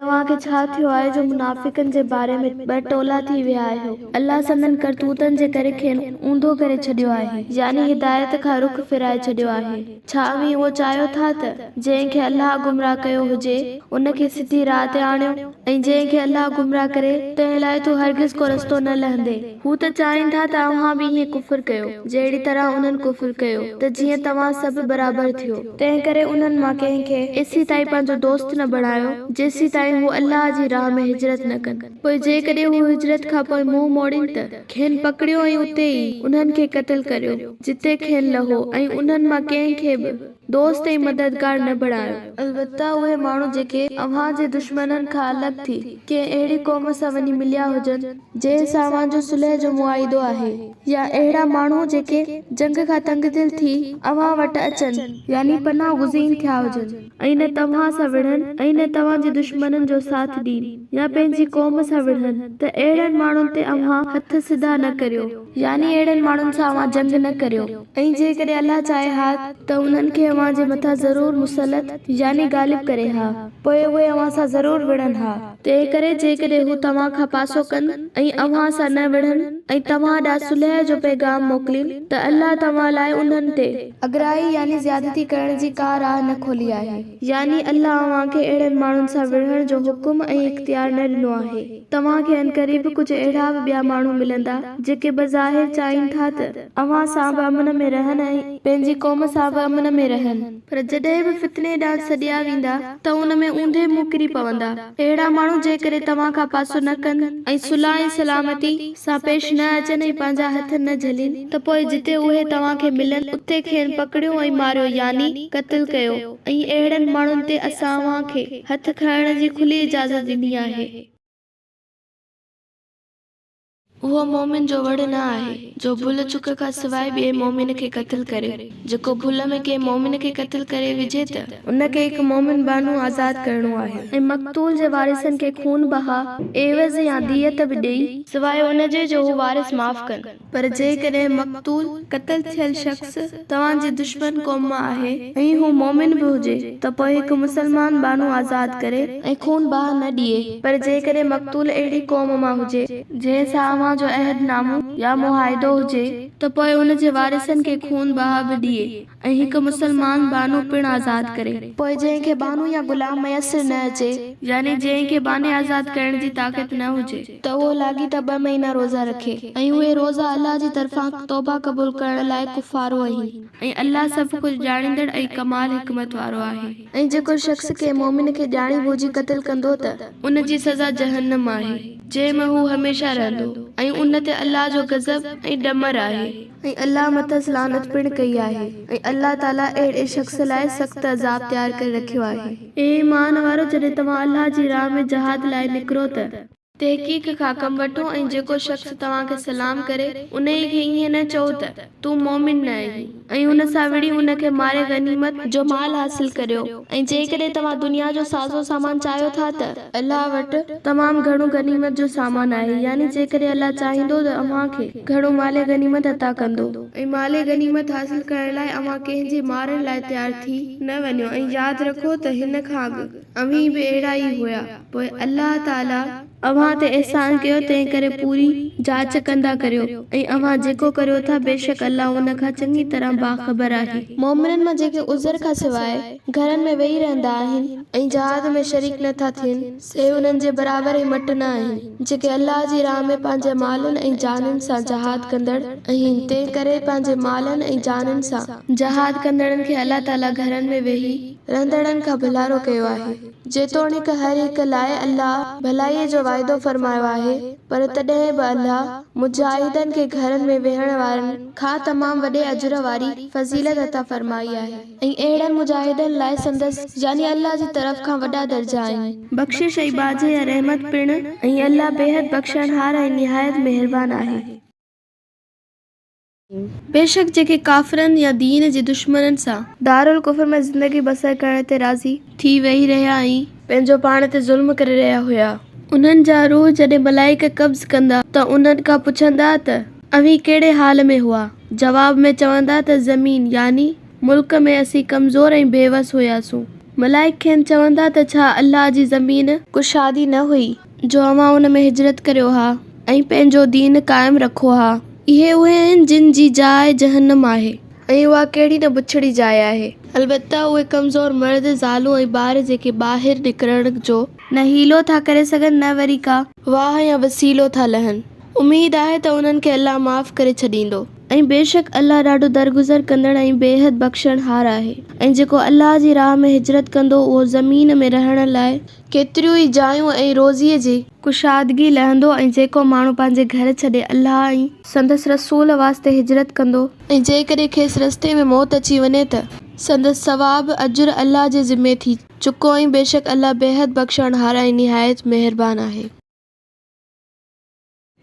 तव्हांखे छा थियो आहे जो मुनाफ़िकनि जे बारे में ॿ टोला थी विया आहियो। अल्लाह संदन करतूतनि जे करे खेनि ऊंधो करे छॾियो आहे, यानी हिदायत खां रुख फिराए छॾियो आहे। छा अव्हीं उहो चाहियो था त जंहिंखे अल्लाह गुमराह कयो हुजे उन खे सिधी राह ते आणियो ऐं जंहिंखे अल्लाह गुमराह करे तंहिं लाइ तूं हरगिज़ को रस्तो न लहंदे। हू त चाहिनि था त अव्हां बि ईअं कुफ़्र कयो जहिड़ी तरह उन्हनि कुफ़्र कयो त जीअं तव्हां सभु बराबर थियो। तंहिं करे उन्हनि मां कंहिंखे एसी ताईं पंहिंजो दोस्त न बणायो जेसी ताईं हू अल्लाह जी राह में हिजरत न कनि। पोइ जेकॾहिं हू हिजरत खां पोइ मुंहुं मोड़ीनि त खेनि पकड़ियो ऐं उते ई उन्हनि खे क़त्ल करियो जिते खेनि लहो ऐं उन्हनि मां कंहिंखे बि दोस्त ऐं मददगार न बणायो। अलबत्ता उहे माण्हू जेके अव्हां जे दुश्मननि खां अलॻि थी कंहिं अहिड़ी क़ौम सां वञी मिलिया हुजनि जंहिं सां अव्हां जो सुलह जो मुआइदो आहे, या अहिड़ा माण्हू जेके जंग खां तंग दिल थी अव्हां वटि अचनि यानी पनाह गुज़ीन थिया हुजनि ऐं न तव्हां सां विढ़नि ऐं न तव्हां जे दुश्मननि जो साथ ॾीनि या पंहिंजी क़ौम सां विढ़नि त अहिड़नि माण्हुनि ते अव्हां हथ सिधा न करियो, यानी अहिड़नि माण्हुनि सां अव्हां जंग न करियो। ऐं जेकॾहिं अल्लाह चाहे हा त उन्हनि खे अव्हां जे मथां ज़रूर मुसलत यानी गालिब करे हा, पोइ उहे अव्हां सां ज़रूर विढ़नि हा। तंहिं करे जेकॾहिं हू तव्हां खां पासो कनि ऐं अव्हां सां न विढ़नि ऐं तव्हां ॾांहुं सुलह जो पैगाम मोकिलीनि त अल्लाह तव्हां लाइ उन्हनि ते अगराई यानी ज़्यादती करण जी का राह न खोली आहे। यानी अल्लाह अव्हां खे अहिड़नि माण्हुनि सां विढ़ण जो हुकुम ऐं इख्तियार न ॾिनो आहे। तव्हां खे अनक़रीब कुझु अहिड़ा बि ॿिया माण्हू मिलंदा जेके बज़ाहिर चाहिनि था त अव्हां सां बि अमन में रहनि ऐं पंहिंजी क़ौम सां बि अमन में रहनि, पर जॾहिं बि फितने ॾांहुं सॾिया वेंदा त उन में ऊंधे मुंहुं किरी पवंदा। अहिड़ा माण्हू जेकॾहिं तव्हां खां पासो न कनि ऐं सुलाह ऐं सलामती सां पेश न अचनि ऐं पंहिंजा हथ न झलीनि त पोइ जिते उहे तव्हां खे मिलनि उते खेनि पकड़ियो ऐं मारियो यानी क़त्ल कयो। ऐं अहिड़नि माण्हुनि ते असां अव्हां खे हथ खणण जी खुली इजाज़त ॾिनी आहे। उहो मोमिन जो वड़ न आहे जो भुल चुक खां सवाइ ॿिए मोमिन खे क़त्ल करे। जेको भुल में कंहिं मोमिन खे क़त्ल करे विझे त उनखे हिकु मोमिन बानू आज़ाद करणो आहे ऐं मक़तूल जे वारिसनि खे खून बहा एवज़ या दियत बि ॾेई सवाइ उनजे जो हू वारिस माफ़ कनि। पर जेकॾहिं मक़तूल क़त्ल थियल शख़्स तव्हां जी दुश्मन क़ौम मां आहे ऐं हू मोमिन बि हुजे त पोइ हिकु मुसलमान बानू आज़ाद करे ऐं खून बहा न ॾिए। पर जेकॾहिं मक़तूल अहिड़ी क़ौम मां हुजे जंहिं सां जो अहदनामो या मुआहिदो हुजे त पोइ उन जे वारिसनि खे खून बहा बि ॾिए ऐं हिकु मुसलमान बानू पिणु आज़ाद करे। पोइ जंहिंखे बानू या गुलाम मयसर न अचे यानी जंहिंखे बाने आज़ाद करण जी ताक़त न हुजे त उहो लाॻीता 2 महीना रोज़ा रखे ऐं उहे रोज़ा अल्लाह जी तरफ़ां तौबा क़बूल करण लाइ कुफ़ारो आहिनि। ऐं अल्लाह सभु कुझु ॼाणींदड़ ऐं कमाल हिकमत वारो आहे। ऐं जेको शख़्स के मोमिन खे ॼाणी बुझी क़त्ल कंदो त उन जी सज़ा जहन्नम आहे जंहिं में हू हमेशा रहंदो ऐं उन ते अल्लाह जो गज़ब ऐं ॾमर आहे ऐं अल्लाह मथस लानत पिणु कई आहे। ऐं अल्लाह ताला अहिड़े शख़्स लाइ सख़्त अज़ाब तयार करे रखियो आहे। ए ईमान वारो, जॾहिं तव्हां अल्लाह जी राह में जहाद लाइ निकिरो त तहक़ीक़ खां कमु वठो ऐं जेको शख़्स तव्हां खे सलाम करे उन ई खे ईअं न चओ त तूं मोमिन न आहीं ऐं उन सां विड़ी उन खे मारे गनीमत जो माल हासिल करियो। ऐं जेकॾहिं तव्हां दुनिया जो साज़ो सामान चाहियो था त अल्लाह वटि तमामु घणो गनीमत जो सामान आहे, यानी जेकॾहिं अल्लाह चाहींदो त अव्हां खे घणो माले गनीमत अता कंदो। ऐं माले गनीमत हासिल करण लाइ अव्हां कंहिंजे मारण लाइ तयार थी न वञो ऐं यादि रखो त हिन खां अॻु अव्हीं बि अहिड़ा ई हुया। पोइ अल्लाह ताला अव्हां ते एहसान कयो तंहिं करे पूरी जांच कंदा करियो ऐं अव्हां जेको करियो था बेशक अल्लाह उन खां चङी तरह बाख़बर आहे। मोमिननि मां जेके उज़र खां सवाइ घरनि में वेही रहंदा आहिनि ऐं जहाद में शरीक नथा थियनि से उन्हनि जे बराबर ऐं मट न आहिनि जेके अल्लाह जी राह में पंहिंजे मालनि ऐं जानुनि सां जहाद कंदड़ आहिनि। तंहिं करे पंहिंजे मालनि ऐं जानुनि सां जहाद कंदड़नि खे अल्लाह ताला घरनि में वेही रहंदड़नि खां भलारो कयो आहे। जेतोणीकि हर हिक लाइ अल्लाह भलाईअ जो वाइदो फरमायो आहे, पर तॾहिं बि अल्लाह मुजाहिदनि खे घरनि में वेहण वारनि खां तमामु वॾे अजर वारी फज़ीलत अता फरमाई आहे ऐं अहिड़नि मुजाहिदनि लाइ संदसि यानी अल्लाह जी तरफ़ खां वॾा दर्जा आहिनि। बख़्शिश ऐं बाजे या रहमत पिण ऐं अल्लाह बेहद बख़्शणहार ऐं निहायत मेहरबान आहे। बेशक जेके काफ़िरनि या दीन जे दुश्मननि सां दारुल कुफ्र में ज़िंदगी बसर करण ते राज़ी थी वेही रहिया ऐं पंहिंजो पाण ते ज़ुल्म करे रहिया हुया, उन्हनि जा रूह जॾहिं मलाइका कब्ज़ कंदा त उन्हनि खां पुछंदा त अव्हीं कहिड़े हाल में हुआ? जवाब में चवंदा त ज़मीन यानी मुल्क में असीं कमज़ोर ऐं बेवस हुयासूं। मलाइक खेनि चवंदा त छा अल्लाह जी ज़मीन कुशादी न हुई जो अव्हां उन में हिजरत करियो हा ऐं पंहिंजो दीन क़ाइमु रखो हा। इहे उहे आहिनि जिन जी जाइ जहन्नम आहे ऐं उहा कहिड़ी न बुछड़ी जाइ आहे। अलबत्ता उहे कमज़ोर मर्द ज़ालूं ऐं ॿार जेके ॿाहिरि निकिरण जो न हीलो था करे सघनि न वरी का वाह या वसीलो था लहनि। उम्मीद आहे त उन्हनि खे अल्लाह माफ़ करे छॾींदो ऐं बेशक अल्लाह ॾाढो दरगुज़र कंदड़ ऐं बेहद बख़्शणहार आहे। ऐं जेको अल्लाह जी राह में हिजरत कंदो उहो ज़मीन में रहण लाइ केतिरियूं ई जायूं ऐं रोज़ीअ जी कुशादगी लहंदो ऐं जेको माण्हू पंहिंजे घर छॾे अल्लाह ऐं संदसि रसूल वास्ते हिजरत कंदो ऐं जेकॾहिं खेसि रस्ते में मौत अची वञे त संदसि सवाब अजुर अल्लाह जे ज़िम्मे थी चुको ऐं बेशक अल्लाह बेहद बख़्शणहार ऐं निहायत मेहरबान आहे।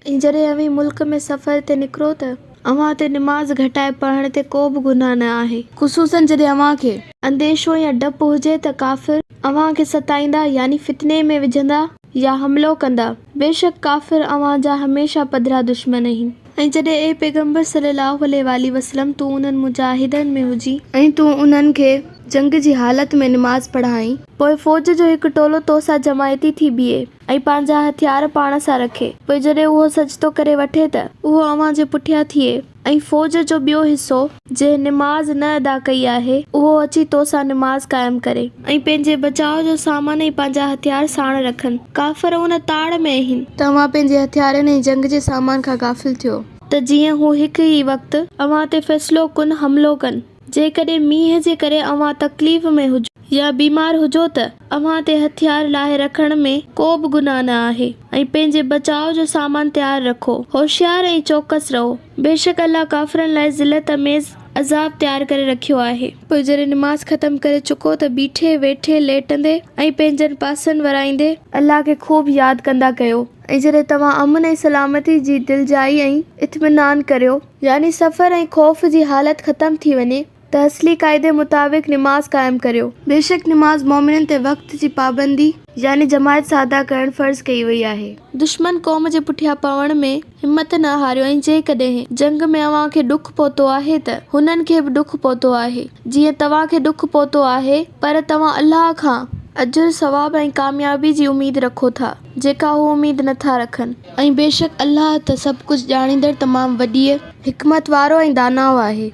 ऐं जॾहिं अव्हीं मुल्क में सफ़र ते निकिरो त अव्हां ते निमाज़ घटाए पढ़ण ते को बि गुनाह न आहे, ख़ुसूसन जॾहिं अव्हां खे अंदेशो या डपु हुजे त काफ़िर अव्हां खे सताईंदा यानी फितने में विझंदा या हमिलो कंदा। बेशक काफ़िर अव्हां जा हमेशा पधरा दुश्मन आहिनि। ऐं जॾहिं ए पैगंबर सल्लल्लाहु अलैहि वसल्लम तूं उन्हनि मुजाहिदनि में हुजी ऐं तूं उन्हनि खे जंग जी हालत में निमाज़ पढ़ाई, पोइ फ़ौज जो हिकु टोलो तोसां जमायती थी बीहे ऐं पंहिंजा हथियार पाण सां रखे, पोइ जॾहिं उहो सजदो करे वठे त उहो अव्हां जे पुठियां थिए ऐं फ़ौज जो ॿियो हिसो जंहिं निमाज़ न अदा कई आहे उहो अची तोसां निमाज़ क़ाइमु करे ऐं पंहिंजे बचाव जो सामान ऐं पंहिंजा हथियार साण रखनि। काफ़िर उन ताड़ में आहिनि त अव्हां पंहिंजे हथियारनि ऐं जंग जे सामान खां गाफ़िल थियो त जीअं हू हिकु ई वक़्तु अव्हां ते फ़ैसिलो कुन हमिलो कनि। जेकॾहिं मींहं जे करे अव्हां तकलीफ़ में हुजो या बीमार हुजो त अव्हां ते हथियार लाहे रखण में को बि गुनाह न आहे ऐं पंहिंजे बचाव जो सामान तयारु रखो। होशियार ऐं चौकस रहो, बेशक अल्लाह काफ़िरनि लाइ ज़िलत अमेज़ अज़ाब तयारु करे रखियो आहे। पोइ जॾहिं निमाज़ ख़तमु करे चुको त बीठे वेठे लेटंदे ऐं पंहिंजनि पासनि वराईंदे अल्लाह खे ख़ूब यादि कंदा कयो। ऐं जॾहिं तव्हां अमन ऐं सलामती जी दिलजाई ऐं इत्मिनान करियो यानी सफ़र ऐं ख़ौफ़ जी हालत ख़तमु थी वञे त असली क़ाइदे मुताबिक़ निमाज़ क़ाइमु करियो। बेशक निमाज़ मोमिननि ते वक़्त जी पाबंदी यानी जमायत सां अदा करणु फ़र्ज़ कई वई आहे। दुश्मन क़ौम जे पुठियां पवण में हिमत न हारियो ऐं जेकॾहिं जंग में अव्हां खे ॾुखु पहुतो आहे त हुननि खे बि ॾुखु पहुतो आहे जीअं तव्हां खे ॾुखु पहुतो आहे, पर तव्हां अल्लाह खां अजुर सवाब ऐं कामयाबी जी उम्मीद रखो था जेका हू उम्मीद नथा रखनि। ऐं बेशक अल्लाह त सभु कुझु ॼाणींदड़ तमामु वॾीअ हिकमत वारो ऐं दानाउ आहे।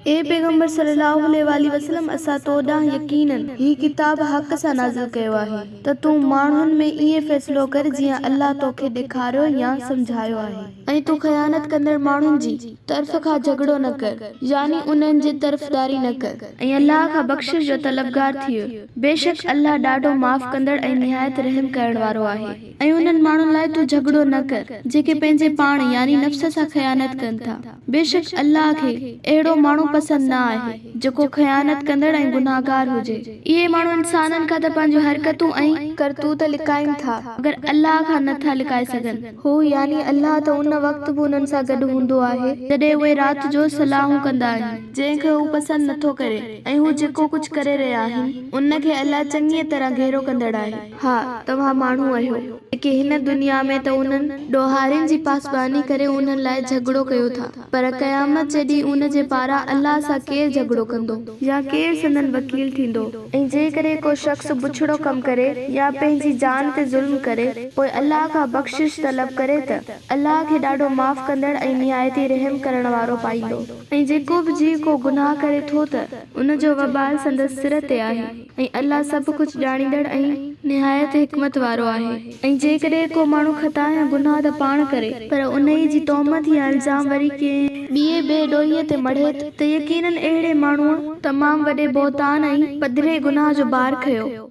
ए पैगंबर सल्लल्लाहु अलैहि वसल्लम असां तो ॾांहुं यकीनन ही किताब हक़ सां नाज़िल कयो आहे त तूं माण्हुनि में ईअं फ़ैसिलो कर जीअं अल्लाह तोखे ॾेखारियो या सम्झायो आहे ऐं तूं ख़यानत कंदड़ माण्हुनि जी तरफ़ खां झगड़ो न कर यानी उन्हनि जी तरफ़दारी न कर ऐं अल्लाह खां बख़्शिश जो तलबगार थी वियो। बेशक अल्लाह ॾाढो माफ़ कंदड़ ऐं निहायत रहम करण वारो आहे। ऐं उन्हनि माण्हुनि लाइ तूं झगड़ो न कर जेके पंहिंजे पाण यानी नफ़्स सां ख़यानत कनि था। बेशक अल्लाह खे अहिड़ो माण्हू पसंदि न आहे जेको ख़यानत कंदड़ ऐं गुनाहगार हुजे। इहे माण्हू इंसाननि खां त पंहिंजूं हरकतूं ऐं करतूत लिकाइनि था मगर अल्लाह खां नथा लिकाए सघनि। हू यानी अल्लाह त उन वक़्तु बि उन्हनि सां गॾु हूंदो आहे जॾहिं उहे राति जो सलाहूं कंदा आहिनि जंहिंखे हू पसंदि नथो करे ऐं हू जेको कुझु करे रहिया आहिनि उनखे अल्लाह चङीअ तरह घेरो कंदड़ आहे। हा, तव्हां माण्हू आहियो जेके हिन दुनिया में त उन्हनि ॾोहारियुनि जी पासबानी करे उन्हनि लाइ झगड़ो कयो था, पर क़यामत जॾहिं उन जे पारां अल्लाह सां केरु झगड़ो कंदो या केरु संदन वकील थींदो। ऐं जेकॾहिं को शख़्स बुछड़ो कम करे या पंहिंजी जान ते ज़ुल्म करे पोइ अल्लाह खां बख़्शिश तलब करे त अल्लाह खे ॾाढो माफ़ कंदड़ ऐं निहायती रहम करण वारो पाईंदो। ऐं जेको बि जीव को गुनाह करे थो त उन जो वबाल संदसि सिर ते आहे ऐं अल्लाह सभु कुझु ॼाणींदड़ ऐं निहायत हिकमत वारो आहे। ऐं जेकॾहिं को माण्हू ख़ता या गुनाह त पाण करे पर उन जी तोहमत या इल्ज़ाम वरी कंहिं ॿिए बेॾोहीअ ते मढ़े त यकीनन अहिड़े माण्हूअ तमामु वॾे बौतान ऐं पधिरे गुनाह जो बार खयो।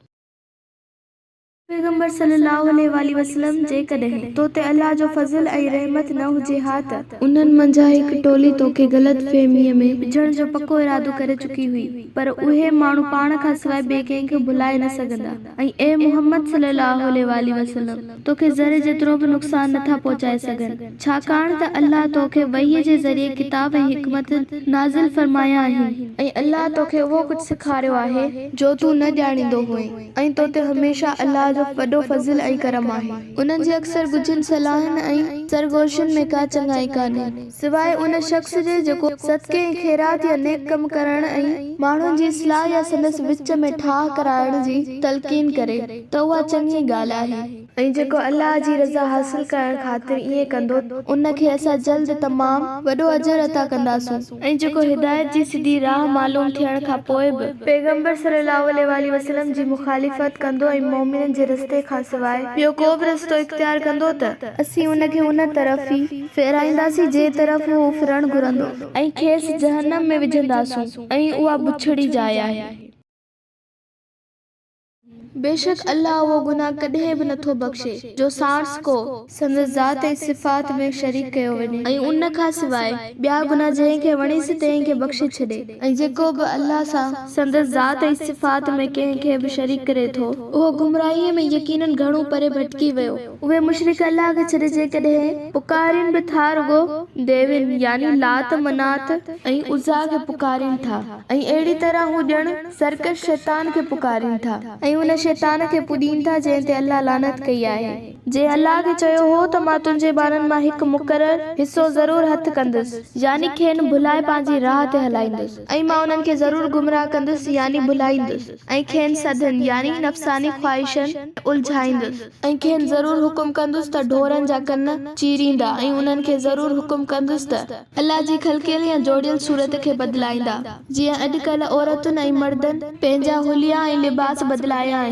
पैगंबर सल्लल्लाहु अलैहि वसल्लम जेकॾहिं तो ते अल्लाह जो फज़ल ऐं रहमत न हुजे हा त उन्हनि मंझां हिकु टोली तोखे ग़लत फ़हमीअ में विझण जो पको इरादो करे चुकी हुई पर उहे माण्हू पाण खां सवाइ ॿिए कंहिंखे भुलाए न सघंदा। ऐं ए मुहम्मद सल्लल्लाहु अलैहि वसल्लम तोखे ज़रे जेतिरो बि नुक़सान नथा पहुचाए सघनि छाकाणि त अल्लाह तोखे वहीअ जे ज़रिए किताब ऐं हिकमत नाज़िल फरमाया आहिनि ऐं अल्लाह तोखे उहो कुझु सेखारियो आहे जो तूं न ॼाणींदो हुएं ऐं तो ते हमेशा अल्लाह वॾो फज़ल ऐं करम आहे। उन्हनि जे अक्सर गुझनि सलाहनि ऐं सरगोशियुनि में का चङाई कान्हे सवाइ उन शख़्स जे जेको सदके ऐं ख़ैरात या नेक कम करण ऐं माण्हुनि जी इस्लाह या संदसि विच में ठाह कराइण जी तलक़ीन करे त उहा चङी ॻाल्हि आहे। ऐं जेको अल्लाह जी रज़ा हासिल करण ख़ातिर ईअं कंदो उनखे असां जल्द तमामु वॾो अजर अता कंदासूं। ऐं जेको हिदायत जी सिधी राह मालूम थियण खां पोइ बि पैगंबर सल्लल्लाहु अलैहि वसल्लम जी मुखालिफ़त कंदो ऐं मोमिननि जे रस्ते खां सवाइ ॿियो को बि रस्तो इख्तियार कंदो त असीं उनखे उन तरफ़ ई फेराईंदासीं जे तरफ़ हू फिरण घुरंदो ऐं खेसि जहन्नम में विझंदासूं ऐं उहा बुछड़ी जाइ आहे। बेशक अल्लाह वो गुनाह कॾहिं बि नथो बख़्शे जो सार्स को संदसि ज़ात ऐं सिफ़ात में शरीक कयो वञे ऐं उन खां सवाइ ॿिया गुनाह जंहिंखे वणेसि तंहिंखे बख़्शे छॾे। ऐं जेको बि अल्लाह सां संदसि ज़ात ऐं सिफ़ात में कंहिंखे बि शरीक करे थो उहो गुमराहीअ में यकीनन घणो परे भटकी वियो। उहे मुशरिक अल्लाह खे छॾे जेकॾहिं पुकारीन बि था रुगो देविन यानी लात मनात ऐं उज़ा खे पुकारीन था ऐं अहिड़ी तरह हू ॼण सरकश शैतान खे पुकारीन था ऐं उन शैतान खे पुॼीन था जंहिं ते अल्लाह लानत कई आहे। जे अल्लाह खे चयो हो त मां तुंहिंजे ॿारनि मां हिकु मुक़रर हिसो ज़रूर हथु कंदुसि यानी खेनि भुलाए पंहिंजी राह ते हलाईंदुसि ऐं मां उन्हनि खे ज़रूर गुमराह कंदुसि यानी भुलाईंदुसि ऐं खेनि सदन यानी नफ़सानी ख्वाहिशनि उलझाईंदुसि ऐं खेनि ज़रूर हुकुम कंदुसि त ढोरनि जा कन चीरींदा ऐं उन्हनि खे ज़रूर हुकुम कंदुसि त अल्लाह जी खलकियल या जोड़ियल सूरत खे बदिलाईंदा जीअं अॼुकल्ह औरतुनि ऐं मर्दनि पंहिंजा हुलिया ऐं लिबास बदिलाया आहिनि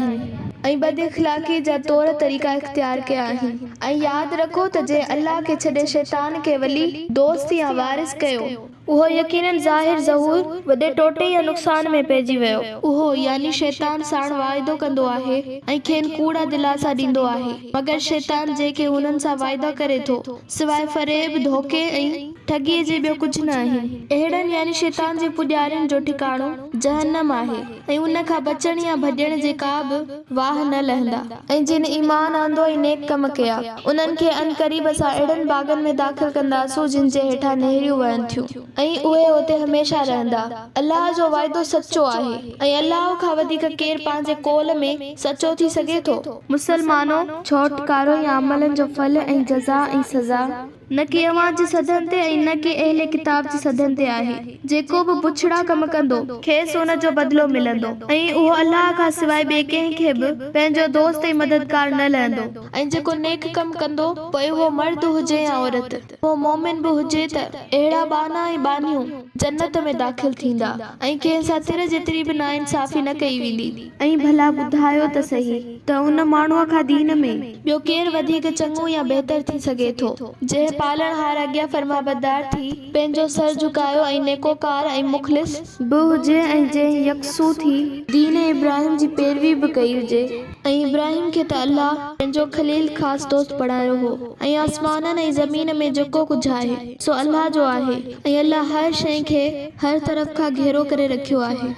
ऐं बद इख़लाक़ी जा तौर तरीक़ा इख्तियार कया आहिनि। ऐं यादि रखो त जे अल्लाह खे छॾे शैतान खे वली दोस्त या वारिस कयो उहो यकीनन ज़ाहिर ज़हूर वॾे टोटे या नुक़सान में पइजी वियो। उहो यानी शैतान साण वाइदो कंदो आहे ऐं खेनि कूड़ा दिलासा ॾींदो आहे मगर शैतान जेके हुननि सां वाइदा करे थो सवाइ फ़रेब धोखे ऐं ठगीअ जे ॿियो कुझु न आहिनि। अहिड़नि यानी शैतान जे पुॼारियुनि जो ठिकाणो जहन्नम आहे ऐं उन खां बचण या भॼण जे का बि वाह न लहंदा। ऐं जिन ईमान आंदो ऐं नेक कम कया उन्हनि खे अनकरीब असां अहिड़नि बागनि में दाख़िल कंदासूं जिन जे हेठां नहरियूं वहनि थियूं ऐं उहे उते हमेशा रहंदा। अल्लाह जो वाइदो सचो आहे ऐं अल्लाह खां वधीक केरु पंहिंजे कौल में सचो थी सघे थो। मुसलमानो छोटकारो या अमलनि जो फल ऐं जज़ा ऐं सज़ा न कि अवां जे सदन ते ऐं न कि अहले किताब जे सदन ते आहे। जेको बि बुछड़ा कम कंदो खेसि उन जो बदिलो मिलंदो ऐं उहो अल्लाह खां सवाइ ॿिए कंहिंखे बि पंहिंजो दोस्त ऐं मददगार न लहंदो। ऐं जेको नेक कम कंदो पोइ उहो मर्द हुजे या औरत उहो मोमिन बि हुजे त अहिड़ा बाना ऐं बानियूं जन्नत में दाख़िल थींदा ऐं कंहिं सां तिर जेतिरी बि नाइंसाफ़ी न कई वेंदी। ऐं भला ॿुधायो त सही त उन माण्हूअ खां दीन में ॿियो केरु वधीक चङो या बहितर थी सघे थो जंहिं पालणहार अॻियां फरमाबरदार थी पंहिंजो सर झुकायो ऐं नेकोकार ऐं मुख़लिस बि हुजे ऐं जंहिं यकसू थी दीन इब्राहिम जी पैरवी बि कई हुजे। ऐं इब्राहिम खे त अल्लाह पंहिंजो खलील ख़ासि दोस्त बणायो हो ऐं आसमाननि ऐं ज़मीन में जेको कुझु आहे सो अल्लाह जो आहे ऐं अल्लाह हर शइ खे हर तरफ़ खां घेरो करे रखियो आहे।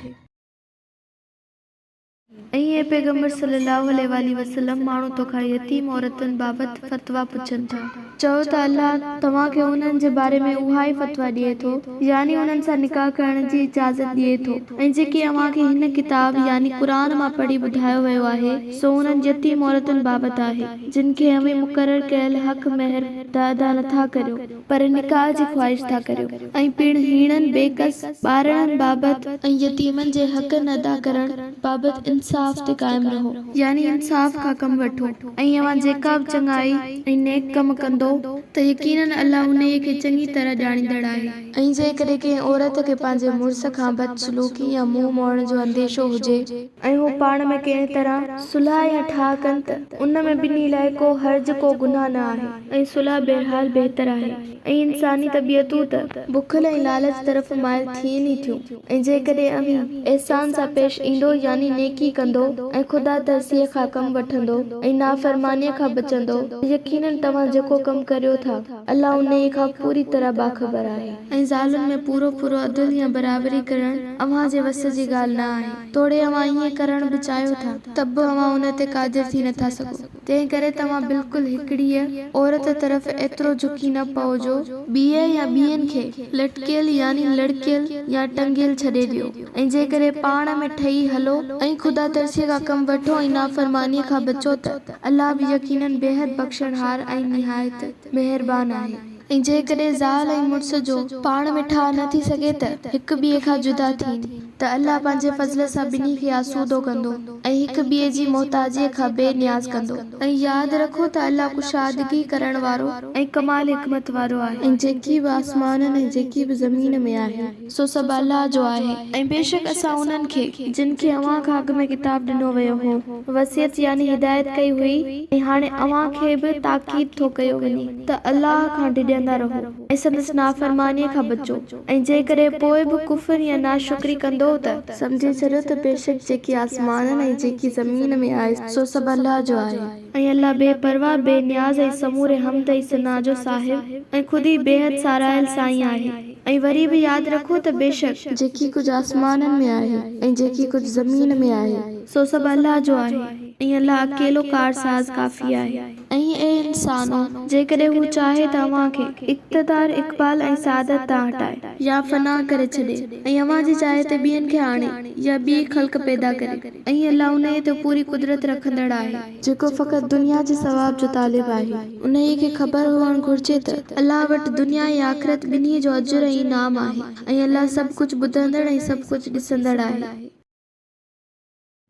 ऐं पैगंबर सल्लल्लाहु अलैहि वसल्लम माण्हू तोखां यतीम औरतुनि बाबति फतवा पुछनि था। चओ त अल्लाह तव्हांखे उन्हनि जे बारे में उहा ई फतवा ॾिए थो, यानी उन्हनि सां निकाह करण जी इजाज़त ॾिए थो। ऐं जेके अव्हांखे हिन किताब यानी क़ुरान मां पढ़ी ॿुधायो वियो आहे सो उन्हनि यतीम औरतुनि बाबति आहे जिन खे अव्हां मुक़ररु कयल हक़ महर अदा नथा करियो पर निकाह जी ख़्वाहिश था करियो। ऐं पिण हीणनि बेकस ॿारनि बाबति ऐं यतीमनि जे हक़नि अदा करण बाबति इंसाफ़ ते क़ाइमु रहो, यानी इंसाफ़ खां कमु वठो। ऐं अव्हां जेका बि चङाई ऐं नेक कमु कंदो त यकीनन अल्लाह उन खे चङी तरह ॼाणींदड़ आहे। ऐं जेकॾहिं कंहिं औरत खे पंहिंजे मुड़ुस खां बदसलूकी या मुंहुं मोड़ण जो अंदेशो हुजे ऐं हू पाण में कंहिं तरह सुलह या ठाह कनि त उन में ॿिन्ही लाइ को हर्ज को गुनाह न आहे ऐं सुलह बहरहाल बहितर आहे। ऐं इंसानी तबियतूं त बुखल ऐं लालच तरफ़ माइल थियनि ई थियूं। ऐं जेकॾहिं अमीं एहसान सां पेश ईंदो यानी नेकी कंदो ऐं ख़ुदा तरसीअ खां कमु वठंदो ऐं नाफ़रमानीअ खां बचंदो यकीनन तव्हां जेको कमु करियो था अल्लाह उन खां पूरी तरह बाख़बर आहे। ऐं ज़ालुनि में पूरो पूरो अदल या बराबरी करण अव्हां जे वस जी ॻाल्हि न आहे। तोड़े अव्हां ईअं करण बि चाहियो था त बि अव्हां उन ते क़ादिर थी नथा सघो। तंहिं करे तव्हां बिल्कुलु हिकिड़ीअ औरत तरफ़ एतिरो झुकी न पओ जो ॿिए या ॿियनि खे लटकियल यानी लड़कियल या टंगियल छॾे ॾियो। ऐं जेकॾहिं पाण में ठही हलो ऐं ख़ुदा तरसीअ खां कमु वठो ऐं नाफ़रमानीअ खां बचो त अल्लाह बि यकीनन बेहद बख़्शणहार ऐं निहायत महिरबान आहे। ऐं जेकॾहिं ज़ाल ऐं मुड़ुस जो पाण में ठाह न थी सघे त हिक ॿिए खां जुदा थियनि त अल्लाह पंहिंजे फज़ल सां ॿिन्ही खे आसूदो कंदो ऐं हिक ॿिए जी मोहताजीअ खां बेनियाज़ कंदो। ऐं यादि रखो त अल्लाह कुशादगी करण वारो ऐं कमाल हिकमत वारो आहे। ऐं जेकी बि आसमाननि ऐं जेकी बि ज़मीन में आहे सो सभु अल्लाह जो आहे। ऐं बेशक असां उन्हनि खे जिन खे अव्हां खां अॻु में किताब ॾिनो वियो हो वसियत यानी हिदायत कई हुई ऐं हाणे अव्हां खे बि ताक़ीद थो कयो वञे त अल्लाह खां डिॼंदा रहो ऐं संदसि नाफ़रमानीअ खां बचो। ऐं जेकॾहिं पोइ बि कुफ़र या नाशुक्री कंदो त समझी छॾियो त बेशक जेकी आसमाननि ऐं जेकी ज़मीन में आहे सो सभु अल्लाह जो आहे। ऐं अल्लाह बेपरवाह बेनियाज़ ऐं समूरे हम्द ऐं सना जो साहिब ऐं ख़ुदि बेहद सारायल साईं आहे। ऐं वरी बि यादि रखो त बेशक जेकी कुझु आसमाननि में आहे ऐं जेकी कुझु ज़मीन में आहे सो सभु अल्लाह जो आहे। ऐं अल्लाह अकेलो कारसाज़ काफ़ी आहे। ऐं ए इंसानो जेकॾहिं हू चाहे त अव्हांखे इक़्तिदार इक़बाल ऐं सादत तां हटाए या फना करे छॾे ऐं अव्हां जी जाइ ते ॿियनि खे आणे या ॿी ख़ल्क़ पैदा करे। ऐं अल्लाह उन ते पूरी कुदरत रखंदड़ आहे जेको फ़क़ति दुनिया जे सवाब जो तालिब आहे। उन खे ख़बर हुअणु घुरिजे त अल्लाह वटि दुनिया ऐं आख़िरत ॿिन्ही जो अजुर ऐं इनाम आहे। ऐं अल्लाह सभु कुझु ॿुधंदड़ ऐं सभु कुझु ॾिसंदड़ आहे।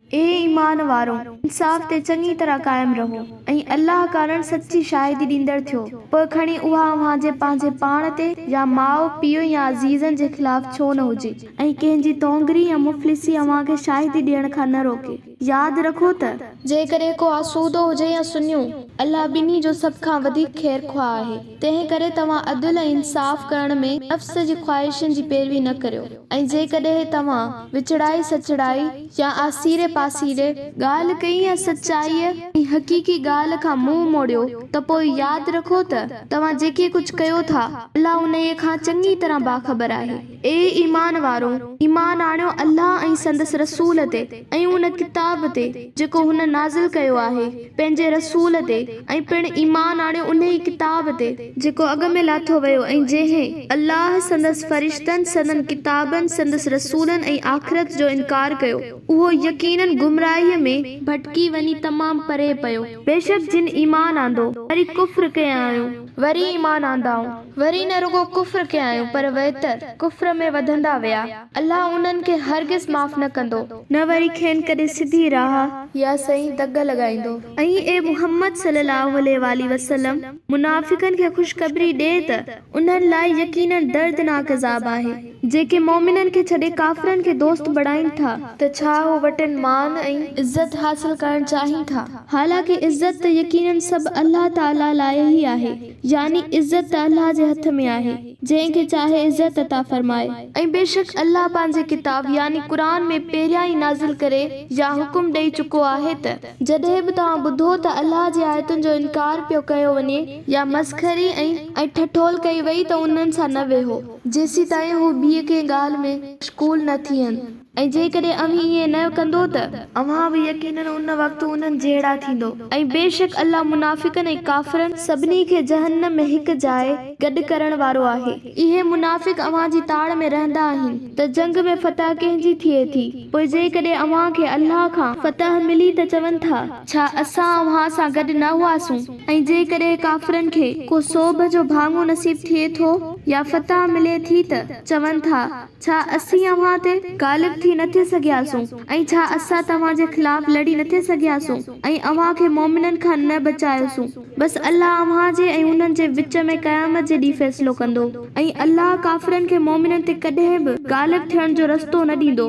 ए ईमान वारो इंसाफ़ ते चङी तरह क़ाइमु रहो ऐं अल्लाह कारण सची शाहिदी ॾींदड़ थियो। पोइ खणी उहा अव्हां जे पंहिंजे पाण ते या माउ पीउ या अज़ीज़नि जे ख़िलाफ़ छो न हुजे ऐं कंहिंजी तोंगरी या मुफ़लिसी अव्हां खे शाहिदी ॾियण खां न रोके। यादि रखो त जेकॾहिं को आसूदो हुजे या सुञो अल्लाह ॿिन्ही जो सभ खां वधीक ख़ैर ख़्वाह आहे। तंहिं करे तव्हां अदल ऐं इंसाफ़ करण में नफ़्स जी ख़्वाहिशुनि जी पैरवी न करियो। ऐं जेकॾहिं तव्हां विछड़ाई सचड़ाई या आसीरे पासीरे ॻाल्हि कई या सचाईअ ऐं हक़ीक़ी ॻाल्हि खां मुंहुं मोड़ियो त पोइ यादि रखो त तव्हां जेके कुझु कयो था अल्लाह उन खां चङी तरह बाख़बर आहे। ए ईमान वारो ईमान आणियो अल्लाह ऐं संदसि रसूल ते ऐं उन किताब ते जेको हुन नाज़िल कयो आहे पंहिंजे रसूल ते ऐं पिण ईमान आणियो उन ई किताब ते जेको अॻ में लाथो वियो ऐं जंहिं अल्लाह संदसि फ़रिश्तनि संदनि किताबनि संदसि रसूलनि ऐं आख़िरत जो इनकार कयो उहो यकीनन गुमराहीअ में भटकी वञी तमामु परे पियो। बेशक जिन ईमान आंदो वरी कुफ्र कया आहियूं वरी ईमान आंदाऊं वरी न रुगो कुफ्र कया आहियूं पर वहतर कुफ्र में वधंदा विया अल्लाह उन्हनि खे हरगिज़ माफ़ न कंदो न वरी खेनि कॾहिं सिधी राह या सही दग लॻाईंदो। ऐं ए मुहम्मद सल्लल्लाहु अलैहि वसल्लम मुनाफ़िकनि खे ख़ुशख़बरी ॾे त उन्हनि लाइ यकीनन दर्दनाक अज़ाब आहे। जेके मोमिननि खे छॾे काफ़िरनि खे दोस्त बणाइनि था त छा हू वटि मान ऐं इज़त हासिल करणु चाहिनि था। हालांकि इज़त त यकीनन सभु अल्लाह ताला लाइ ई आहे, यानी इज़त त अल्लाह जे हथ में आहे। जंहिंखे चाहे इज़त अता फरमाए। ऐं बेशक अल्लाह पंहिंजे किताब यानी क़ुरान में पहिरियां ई नाज़िल करे या हुकुम ॾेई चुको आहे त जॾहिं बि तव्हां ॿुधो त अल्लाह जे आयतुनि जो इनकार पियो कयो वञे या मस्खरी ऐं ठठोल कई वई त उन्हनि सां न वेहो जेसीं ताईं हू ॿिए कंहिं ॻाल्हि में मशगूल न थियनि। ऐं जेकॾहिं अव्हीं ईअं न कंदो त अव्हां बि यकीनन उन वक़्तु उन्हनि जहिड़ा थींदो। ऐं बेशक अल्लाह मुनाफ़िकनि ऐं काफ़िरनि सभिनी खे जहन्नम में हिकु जाइ गॾु करण वारो आहे। इहे मुनाफ़िक अव्हां जी ताड़ में रहंदा आहिनि त जंग में फतह कंहिंजी थिए थी, पोइ जेकॾहिं अव्हां खे अल्लाह खां फतह मिली त चवनि था छा असां अव्हां सां गॾु न हुआसूं। ऐं जेकॾहिं काफ़िरनि खे को सोभ जो भाङो नसीब थिए थो या फतह मिले थी त चवनि था छा असीं अव्हां ते गालिब थी न थी सघियासूं ऐं छा असां तव्हां जे ख़िलाफ़ लड़ी न थी सघियासूं ऐं अव्हां खे मोमिननि खां न बचायोसूं। बस अल्लाह अव्हां जे ऐं उन्हनि जे विच में क़यामत जे ॾींहुं फ़ैसिलो कंदो। ऐं अल्लाह काफ़िरनि खे मोमिननि ते कॾहिं बि गालिब थियण जो रस्तो न ॾींदो।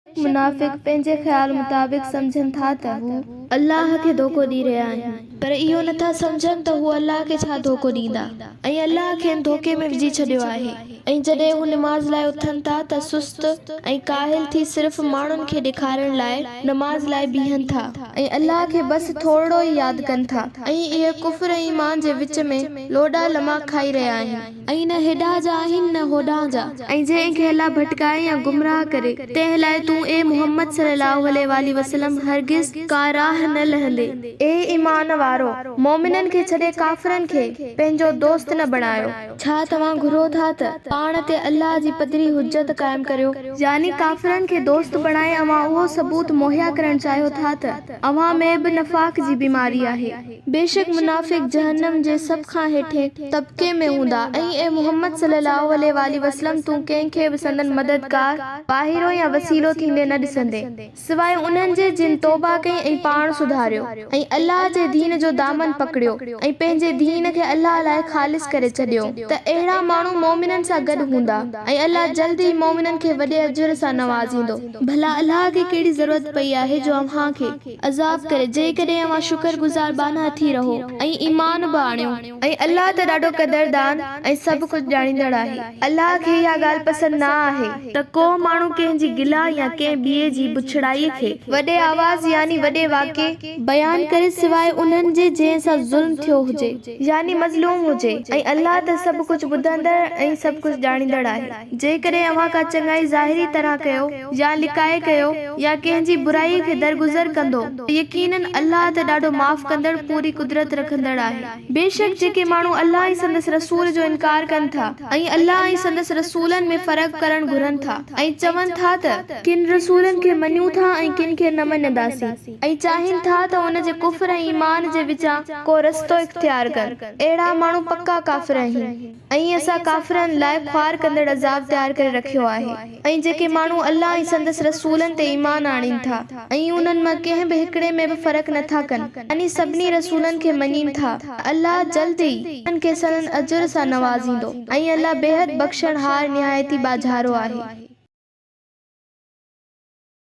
मुनाफ़िक पंहिंजे ख़्याल मुताबिक़ सम्झनि था त हू अल्लाह खे धोखो ॾेई रहिया आहिनि, पर इहो नथा सम्झनि त हू अल्लाह खे छा धोखो ॾींदा ऐं अल्लाह खेनि धोखे में विझी छॾियो आहे। ऐं जॾहिं हू निमाज़ लाइ उथनि था त सुस्त ऐं काहिल थी सिर्फ़ माण्हुनि खे ॾेखारण लाइ नमाज़ लाइ बीहनि था ऐं अल्लाह खे बस थोरो ई यादि कनि था। ऐं इहे कुफ्र ऐं ईमान जे विच में लोॾा लमा खाई रहिया आहिनि ऐं न हेॾां जा आहिनि न होॾां जा। ऐं जंहिंखे अल्लाह भटकाए या गुमराह करे तंहिं लाइ तूं ए मोहम्मद सल्लल्लाहु अलैहि वसल्लम हरगिज़ का राह न लहंदे। ए ईमान वारो, मोमिननि खे छॾे काफ़िरनि खे पंहिंजो दोस्त न बणायो। छा तव्हां घुरो था त पाण ते अल्लाह जी पदरी हुज्जत क़ाइम करियो, यानी काफ़िरनि खे दोस्त बणाए अव्हां उहो सबूत मुहैया करण चाहियो था त अव्हां में बि नफ़ाक़ जी बीमारी आहे। बेशक मुनाफ़िक जहन्नम जे सभ खां हेठे तबके में हूंदा। ऐं ए मोहम्मद सल्लल्लाहु अलैहि वसल्लम तूं कंहिंखे बि संदन मददगार वाहिरो या वसीलो थींदे न ॾिसंदे सवाइ उन्हनि जे जिन तौबा कई ऐं पाण सुधारियो ऐं अल्लाह जे दीन जो दामन पकड़ियो ऐं पंहिंजे दीन खे अल्लाह लाइ ख़ालिस करे छॾियो त अहिड़ा माण्हू मोमिननि सां गॾु हूंदा ऐं अल्लाह जल्द ई मोमिननि खे वॾे अजर सां नवाज़ींदो। भला अल्लाह खे कहिड़ी ज़रूरत पई आहे जो अव्हां खे अज़ाब करे जेकॾहिं अव्हां शुक्रगुज़ार बाना थी रहो ऐं ईमान बि आणियो। ऐं अल्लाह त ॾाढो क़दरदान ऐं सभु कुझु ॼाणींदड़ आहे। अल्लाह खे इहा ॻाल्हि पसंदि न आहे त को माण्हू कंहिंजी गिला या कंहिं ॿिए जी बुछड़ाईअ खे वॾे आवाज़ यानी वॾे वाक़े बयान करे सवाइ उन्हनि जे जंहिं सां ज़ुल्म थियो हुजे यानी मज़लूम हुजे। ऐं अल्लाह त सभु कुझु ॿुधंदड़ ऐं सभु कुझु ॼाणींदड़ आहे। जेकॾहिं अव्हां का चङाई ज़ाहिरी तरह कयो या लिकाए कयो या कंहिंजी बुराई खे दरगुज़र कंदो यकीनन अल्लाह त ॾाढो माफ़ कंदड़ पूरी कुदरत रखंदड़ आहे। बेशक जेके माण्हू अल्लाह ऐं संदसि रसूल जो इनकार कनि था ऐं अल्लाह ऐं संदसि रसूलनि में फ़र्क़ु करणु घुरनि था ऐं चवनि था त किन रसूलनि खे मञूं था ऐं किन खे न मञंदासीं ऐं चाहिनि था त उन जे कुफ्र ऐं ईमान जे विचां को रस्तो इख्तियार कनि, अहिड़ा माण्हू पक्का काफ़िर आहिनि। ऐं असां काफ़िरनि लाइ ख्वार कंदड़ अज़ाब तयार करे रखियो आहे। ऐं जेके माण्हू अल्लाह ऐं संदसि रसूलनि ते ईमान आणीनि था ऐं उन्हनि मां कंहिं बि हिकिड़े में बि फ़र्क़ु नथा कनि यानी सभिनी रसूलनि खे मञीनि था, अल्लाह जल्द ई उन्हनि खे सनन अजुर सां नवाज़ींदो ऐं अल्लाह बेहद बख़्शणहार निहायती बाझारो आहे।